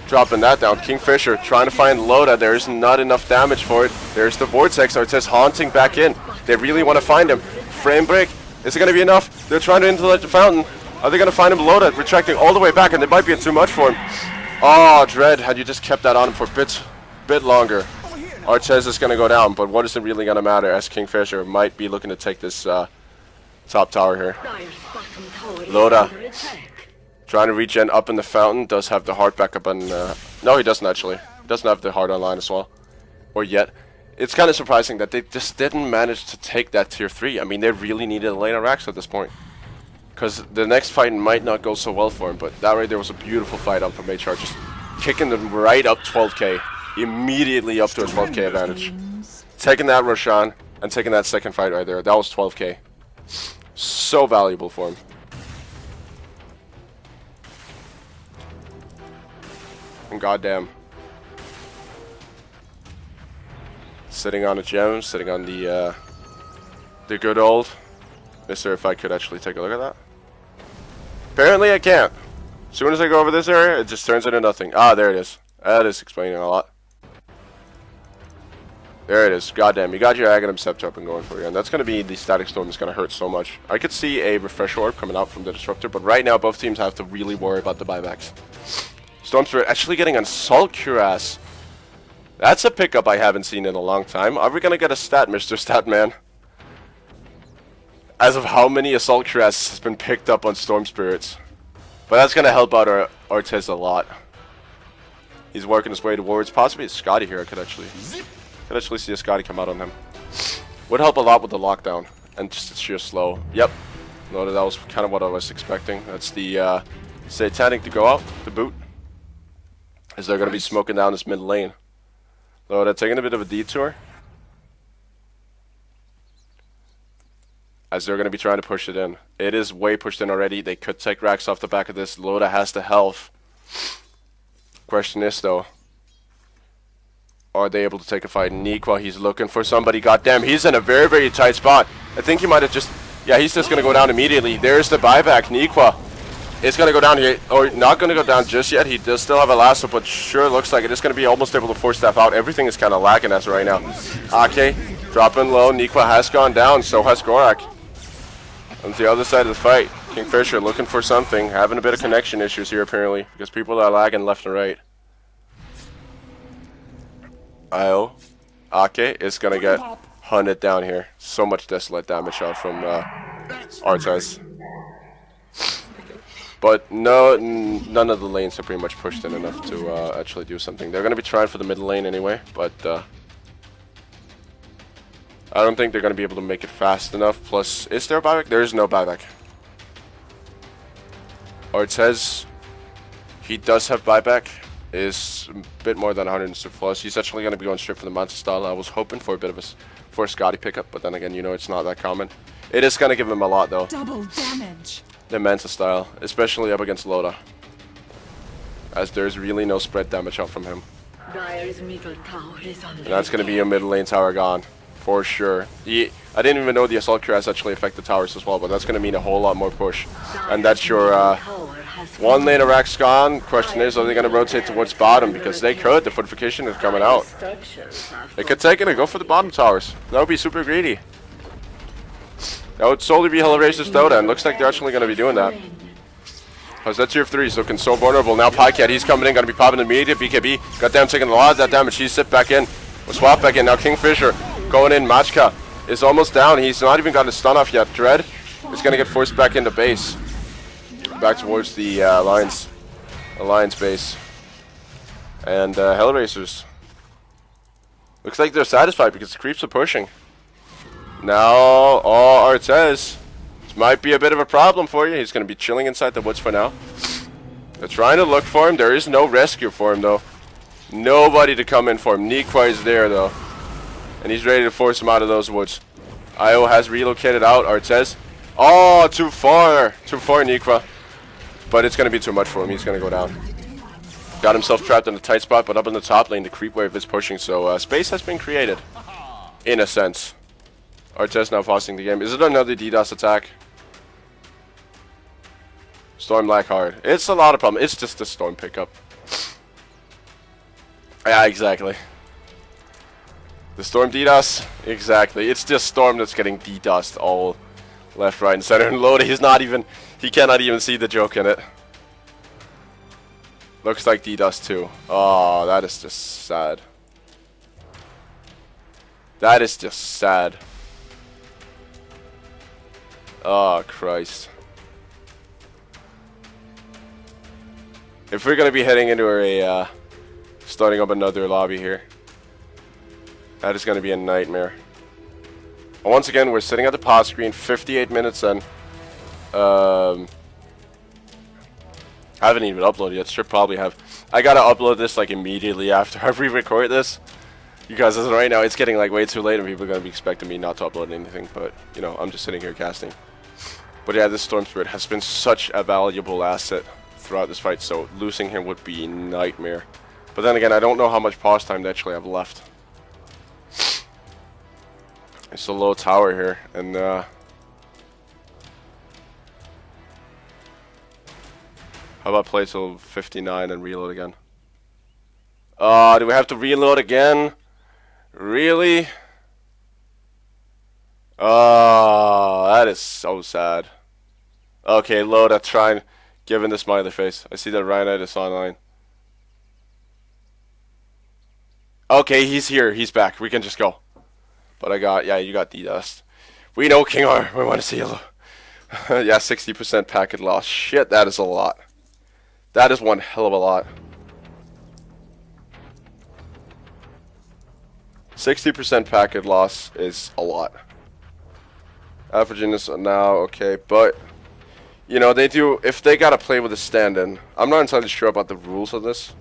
dropping that down. Kingfisher trying to find Loda. There's not enough damage for it. There's the Vortex. Artez haunting back in. They really want to find him. Frame break. Is it going to be enough? They're trying to intellect the fountain. Are they going to find him? Loda retracting all the way back, and it might be too much for him. Oh, Dread, had you just kept that on him for a bit longer. Artez is going to go down, but what is it really going to matter, as Kingfisher might be looking to take this top tower here. Loda trying to regen up in the fountain. Does have the heart back up on... no, he doesn't actually. Doesn't have the heart online as well. Or yet. It's kind of surprising that they just didn't manage to take that tier 3. I mean, they really needed a lane of Rax at this point. Because the next fight might not go so well for him, but that right there was a beautiful fight up from HR. Just kicking them right up 12k. Immediately up to a 12k advantage. Taking that Roshan and taking that second fight right there. That was 12k. So valuable for him. And goddamn. Sitting on a gem, sitting on the good old. Mister, if I could actually take a look at that. Apparently I can't. As soon as I go over this area, it just turns into nothing. Ah, there it is. That is explaining a lot. There it is. Goddamn, you got your Aghanim Scepter up and going for you. And that's going to be the Static Storm is going to hurt so much. I could see a Refresh Orb coming out from the Disruptor, but right now both teams have to really worry about the buybacks. Storm Spirit actually getting Assault Cuirass. That's a pickup I haven't seen in a long time. Are we going to get a stat, Mr. Statman? As of how many Assault Cuirass has been picked up on Storm Spirits. But that's going to help out our Ortez a lot. He's working his way towards possibly a Scotty here. I could actually see a Scotty come out on him. Would help a lot with the lockdown and just sheer slow. Yep. No, that was kind of what I was expecting. That's the Satanic to go out, to boot. As they're going to be smoking down this mid lane. So they're taking a bit of a detour. As they're going to be trying to push it in. It is way pushed in already. They could take Rax off the back of this. Loda has the health. Question is, though, are they able to take a fight? Neek while he's looking for somebody. Goddamn, he's in a very, very tight spot. I think he might have just... Yeah, he's just going to go down immediately. There's the buyback. Neekwa is going to go down here. Or not going to go down just yet. He does still have a lasso, but sure looks like it is going to be almost able to force staff out. Everything is kind of lacking as of right now. Ake dropping low. Neekwa has gone down. So has Gorak. On the other side of the fight, Kingfisher looking for something. Having a bit of connection issues here apparently. Because people are lagging left and right. Ake is going to get hunted down here. So much desolate damage out from Artez. But no, none of the lanes are pretty much pushed in enough to actually do something. They're going to be trying for the middle lane anyway, but I don't think they're going to be able to make it fast enough. Plus, is there a buyback? There is no buyback. Ortez, he does have buyback. Is a bit more than 100 plus. He's actually going to be going straight for the Manta style. I was hoping for a bit of a for a Scotty pickup, but then again, you know it's not that common. It is going to give him a lot though. Double damage. The Manta style, especially up against Loda, as there's really no spread damage out from him. Dire's middle tower is under And that's going to be attack. a mid lane tower gone, for sure. I didn't even know the Assault Cuirass actually affected towers as well, but that's going to mean a whole lot more push. And that's your one lane of Rax gone. Question is, are they going to rotate towards bottom? Because they could. The fortification is coming out. They could take it and go for the bottom towers. That would be super greedy. That would solely be Hellraiser's Dota, and looks like they're actually going to be doing that. Because that tier 3 is looking so vulnerable. Now Pycat, he's coming in, going to be popping immediate. BKB, goddamn, taking a lot of that damage. He's sit back in. We'll swap back in. Now Kingfisher going in. Machka is almost down. He's not even got his stun off yet. Dread is going to get forced back into base. Back towards the Alliance base. And Hellraisers. Looks like they're satisfied because the creeps are pushing. Now, Artez. This might be a bit of a problem for you. He's going to be chilling inside the woods for now. They're trying to look for him. There is no rescue for him, though. Nobody to come in for him. Nikwa is there, though. And he's ready to force him out of those woods. Io has relocated out. Artez. Oh, too far. Too far, Nikwa. But it's going to be too much for him. He's going to go down. Got himself trapped in a tight spot, but up in the top lane, the creep wave is pushing. So space has been created, in a sense. Artez now pausing the game. Is it another DDoS attack? Storm lag hard. It's a lot of problem. It's just the Storm pickup. Yeah, exactly. The Storm DDoS? Exactly. It's just Storm that's getting DDoSed all left, right, and center. And Loda, he cannot even see the joke in it. Looks like DDoS too. Oh, that is just sad. That is just sad. Oh, Christ. If we're going to be heading into a, starting up another lobby here, that is going to be a nightmare. And once again, we're sitting at the pause screen, 58 minutes in. Haven't even uploaded yet, should probably have. I got to upload this like immediately after I re-record this. Because as of right now, it's getting like way too late and people are going to be expecting me not to upload anything. But, you know, I'm just sitting here casting. But yeah, this Storm Spirit has been such a valuable asset throughout this fight, so losing him would be a nightmare. But then again, I don't know how much pause time they actually have left. It's a low tower here, and how about play till 59 and reload again? Do we have to reload again? Really? Oh, that is so sad. Okay, Loda trying, giving the smiley face. I see that Rhino is online. Okay, he's here. He's back. We can just go. But yeah, you got D-Dust. We know King R. We want to see you. Yeah, 60% packet loss. Shit, that is a lot. That is one hell of a lot. 60% packet loss is a lot. Virginia's now okay, but you know they do. If they gotta play with a stand-in, I'm not entirely sure about the rules of this.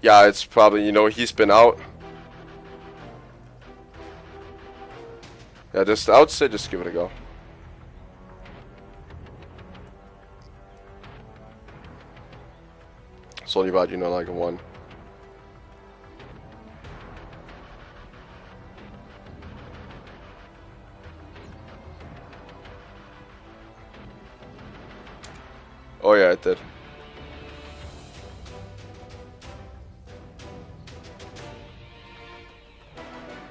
Yeah, it's probably, you know, he's been out. Yeah, I would say just give it a go. It's only about, you know, like a 1. Oh yeah, it did.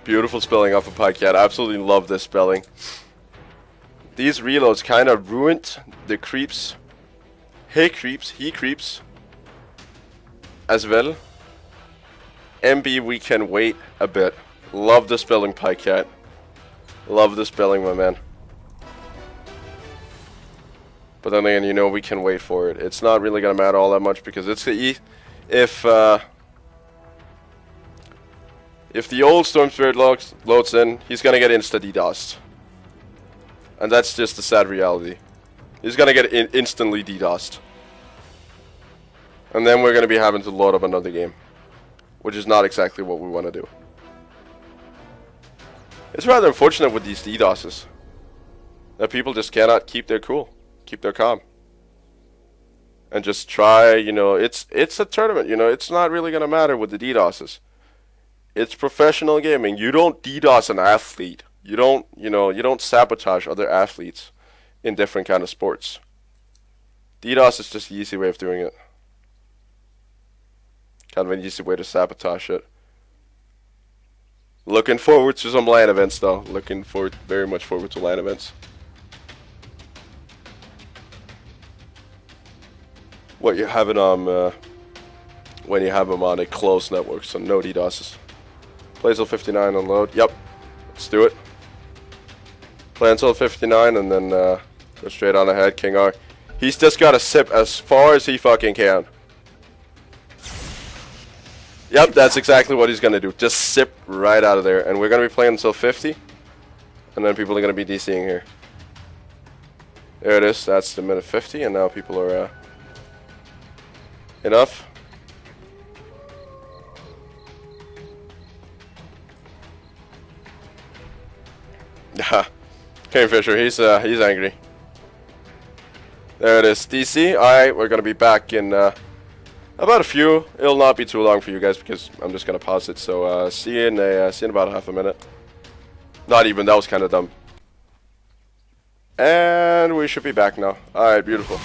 Beautiful spelling off of Pycat. I absolutely love this spelling. These reloads kind of ruined the creeps. Hey creeps, he creeps. As well. MB, we can wait a bit. Love the spelling, Pycat. Love the spelling, my man. But then again, you know, we can wait for it. It's not really gonna matter all that much because it's the if the old Storm Spirit loads in, he's gonna get insta DDoSed, and that's just the sad reality. He's gonna get instantly DDoSed, and then we're gonna be having to load up another game, which is not exactly what we want to do. It's rather unfortunate with these DDoSes that people just cannot keep their cool, keep their calm, and just try. You know, it's a tournament. You know, it's not really gonna matter with the DDoSes. It's professional gaming. You don't DDoS an athlete. You don't sabotage other athletes in different kind of sports. DDoS is just the easy way of doing it. Kind of an easy way to sabotage it. Looking forward to some LAN events though. Looking forward, very much forward to LAN events. What you have it on when you have them on a closed network, so no DDoSes. Play until 59 on load. Yep, let's do it. Play until 59 and then go straight on ahead. King R. He's just got to sip as far as he fucking can. Yep, that's exactly what he's going to do. Just sip right out of there. And we're going to be playing until 50. And then people are going to be DCing here. There it is. That's the minute 50. And now people are... enough. Kingfisher, he's angry. There it is, DC. Alright, we're gonna be back in about a few. It'll not be too long for you guys because I'm just gonna pause it. So see you in about half a minute. Not even, that was kind of dumb. And we should be back now. Alright, beautiful.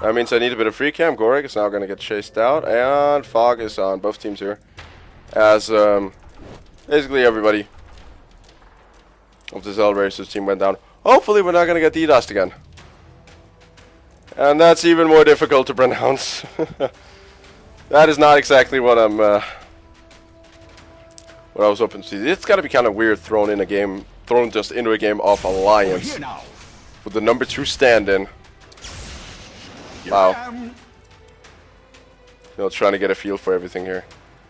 That means I need a bit of free cam. Gorek is now gonna get chased out, and Fog is on both teams here. As basically everybody of this Hellraisers team went down. Hopefully we're not going to get DDoSed again. And that's even more difficult to pronounce. That is not exactly what I'm what I was hoping to see. It's got to be kind of weird thrown just into a game of Alliance with the number 2 stand-in. Wow. You know, trying to get a feel for everything here.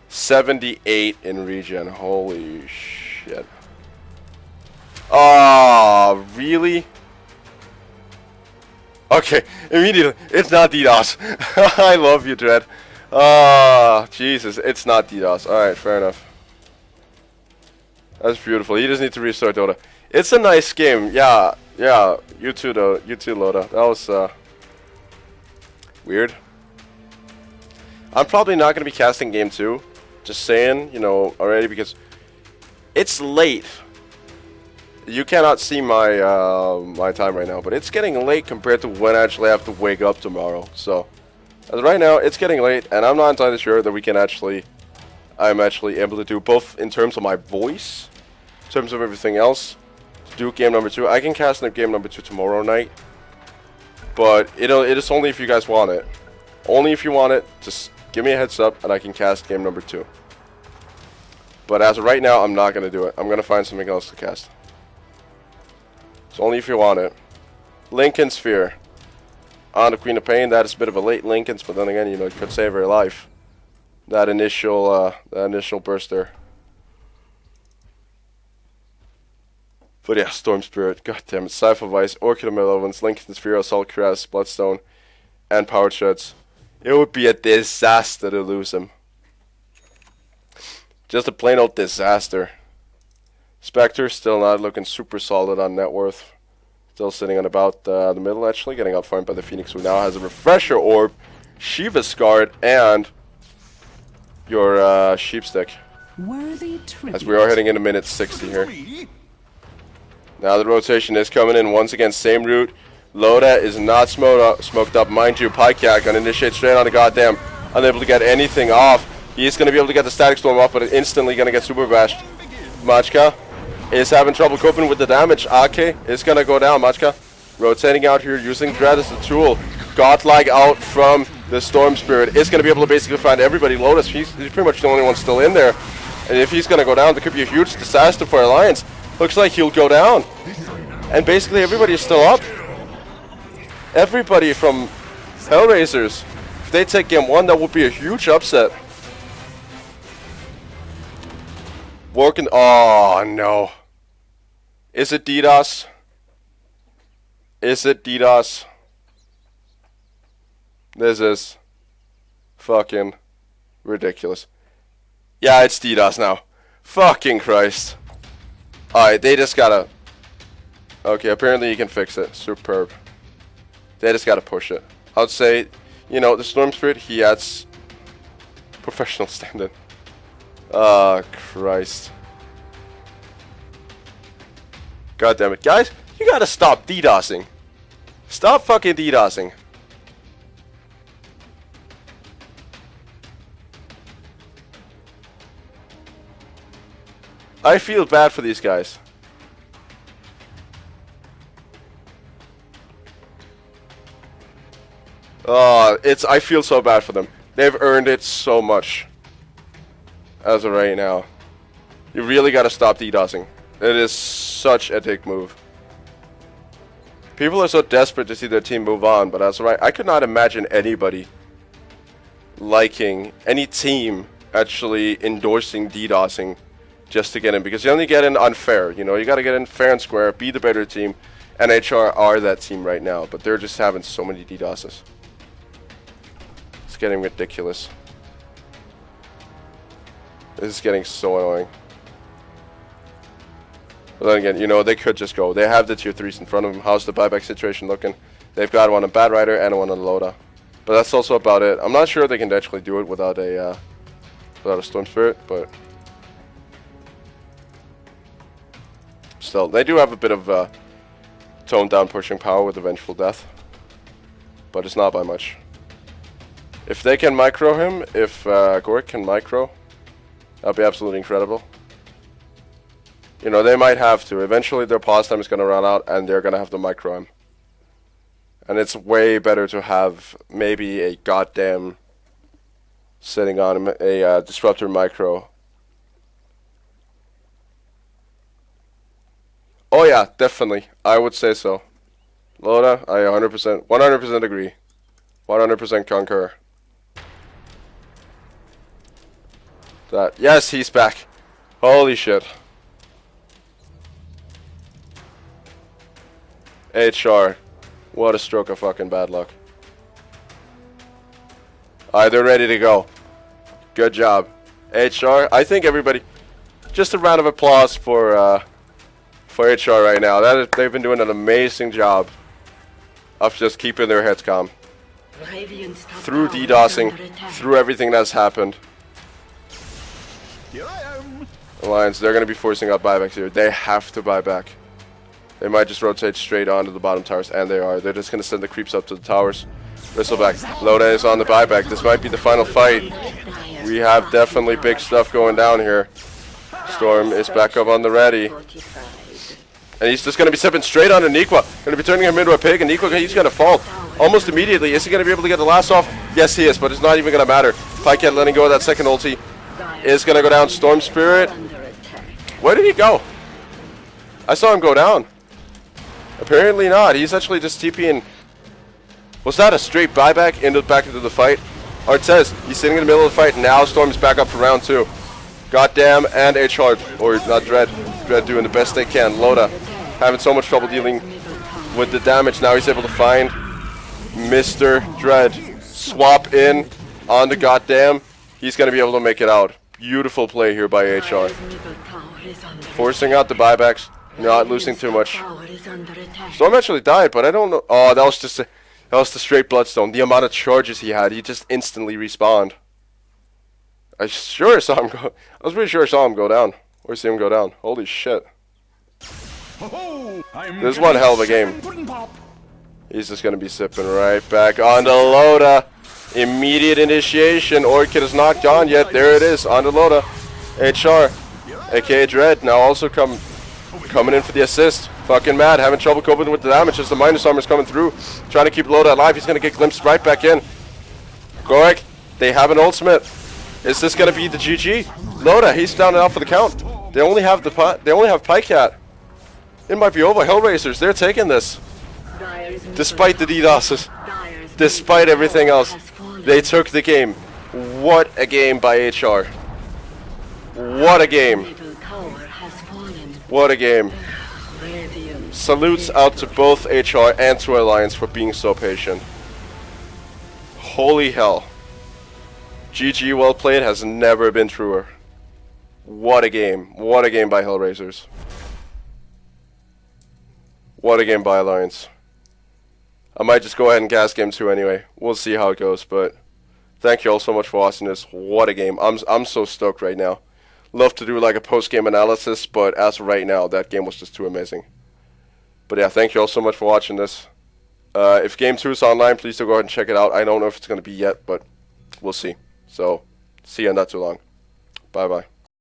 78 in regen. Holy shit. Oh, really? Okay, immediately. It's not DDoS. I love you, Dread. Oh, Jesus. It's not DDoS. Alright, fair enough. That's beautiful. You just need to restart Dota. It's a nice game. Yeah. You too, though. You too, Loda. That was, weird. I'm probably not going to be casting game 2. Just saying, you know, already, because it's late. You cannot see my my time right now, but it's getting late compared to when I actually have to wake up tomorrow. So, as right now, it's getting late, and I'm not entirely sure that I'm actually able to do both in terms of my voice, in terms of everything else, to do game number 2. I can cast game number 2 tomorrow night, but it is only if you guys want it. Only if you want it, just give me a heads up, and I can cast game number 2. But as of right now, I'm not going to do it. I'm going to find something else to cast. It's only if you want it. Lincoln Sphere. On the Queen of Pain. That is a bit of a late Lincoln's, but then again, you know, it could save her life. That initial burst there. But yeah, Storm Spirit. God damn it. Cypher Vice, Orchid of Malevolence, Lincoln Sphere, Assault Crest, Bloodstone, and Power Shreds. It would be a disaster to lose him. Just a plain old disaster. Spectre still not looking super solid on net worth. Still sitting on about the middle, actually. Getting outfarmed by the Phoenix, who now has a Refresher Orb, Shiva's Guard, and your Sheepstick. As we are heading into minute 60 here. Now the rotation is coming in once again. Same route. Loda is not smoked up. Mind you, Pycat gonna initiate straight on the goddamn. Unable to get anything off. He's gonna be able to get the Static Storm off, but instantly gonna get super bashed. Machka is having trouble coping with the damage. Ake is gonna go down. Machka rotating out here, using Dread as a tool. Godlike out from the Storm Spirit is gonna be able to basically find everybody. Lotus, he's pretty much the only one still in there. And if he's gonna go down, there could be a huge disaster for Alliance. Looks like he'll go down. And basically everybody is still up. everybody from Hellraisers. If they take game 1, that would be a huge upset. Working. Oh no. Is it DDoS? Is it DDoS? This is fucking ridiculous. Yeah, it's DDoS now. Fucking Christ. Alright, they just gotta... Okay, apparently you can fix it. Superb. They just gotta push it. I would say, you know, the Storm Spirit, he adds professional standard. Ah, Christ. God damn it. Guys, you gotta stop DDoSing. Stop fucking DDoSing. I feel bad for these guys. I feel so bad for them. They've earned it so much. As of right now. You really gotta stop DDoSing. It is such a dick move. People are so desperate to see their team move on, but that's right. I could not imagine anybody liking, any team actually endorsing DDoSing just to get in, because you only get in unfair. You know, you gotta get in fair and square, be the better team. NHR are that team right now, but they're just having so many DDoSes. It's getting ridiculous. This is getting so annoying. But then again, you know, they could just go. They have the tier 3s in front of them. How's the buyback situation looking? They've got one on Bad Rider and one on Loda. But that's also about it. I'm not sure they can actually do it without a Storm Spirit, but still, they do have a bit of toned down pushing power with the Vengeful Death. But it's not by much. If they can micro him, if Gork can micro, that'd be absolutely incredible. You know, they might have to. Eventually their pause time is going to run out and they're going to have to micro him. And it's way better to have maybe a goddamn sitting on him, a Disruptor micro. Oh yeah, definitely. I would say so. Loda, I 100% agree. 100% concur. That, yes, he's back. Holy shit. HR. What a stroke of fucking bad luck. Alright, they're ready to go. Good job. HR, I think everybody... Just a round of applause for HR right now. They've been doing an amazing job of just keeping their heads calm. Through DDoSing, through everything that's happened. Here I am. Alliance, they're going to be forcing out buybacks here. They have to buy back. They might just rotate straight onto the bottom towers, and they are. They're just going to send the creeps up to the towers. Bristleback. Loda is on the buyback. This might be the final fight. We have definitely big stuff going down here. Storm is back up on the ready. And he's just going to be stepping straight onto Nikwa. Going to be turning him into a pig, and Nikwa, he's going to fall almost immediately. Is he going to be able to get the last off? Yes, he is, but it's not even going to matter. Pycat letting go of that second ulti is going to go down. Storm Spirit. Where did he go? I saw him go down. Apparently not. He's actually just TPing. Was that a straight buyback back into the fight? Artez, he's sitting in the middle of the fight. Now Storm is back up for round 2. Goddamn, and HR, or not Dread. Dread doing the best they can. Loda having so much trouble dealing with the damage. Now he's able to find Mr. Dread. Swap in on the goddamn. He's going to be able to make it out. Beautiful play here by HR. Forcing out the buybacks. Not losing too much. Storm actually died, but I don't know. Oh, that was just that was the straight Bloodstone. The amount of charges he had, he just instantly respawned. I sure saw him go. I was pretty sure I saw him go down. Or see him go down. Holy shit. This is one hell of a game. He's just gonna be sipping right back onto Loda. Immediate initiation. Orchid is not gone yet. There it is. Onto Loda. HR. aka Dread. Now also coming in for the assist. Fucking mad. Having trouble coping with the damage as the minus armor's coming through. Trying to keep Loda alive. He's gonna get glimpsed right back in. Gorek. They have an ultimate. Is this gonna be the GG? Loda, he's down and out for the count. They only have Pycat. It might be over. Hellraisers, they're taking this. Despite the DDoSes, Dire's despite middle everything tower else, has fallen. they took the game. What a game by HR. What a game. Middle tower has fallen. What a game. Radiant. Salutes out to both HR and to Alliance for being so patient. Holy hell. GG, well played, has never been truer. What a game. What a game by Hellraisers. What a game by Alliance. I might just go ahead and gas game 2 anyway. We'll see how it goes, but thank you all so much for watching this. What a game. I'm so stoked right now. Love to do like a post-game analysis, but as of right now, that game was just too amazing. But yeah, thank you all so much for watching this. If Game 2 is online, please do go ahead and check it out. I don't know if it's going to be yet, but we'll see. So, see you in not too long. Bye-bye.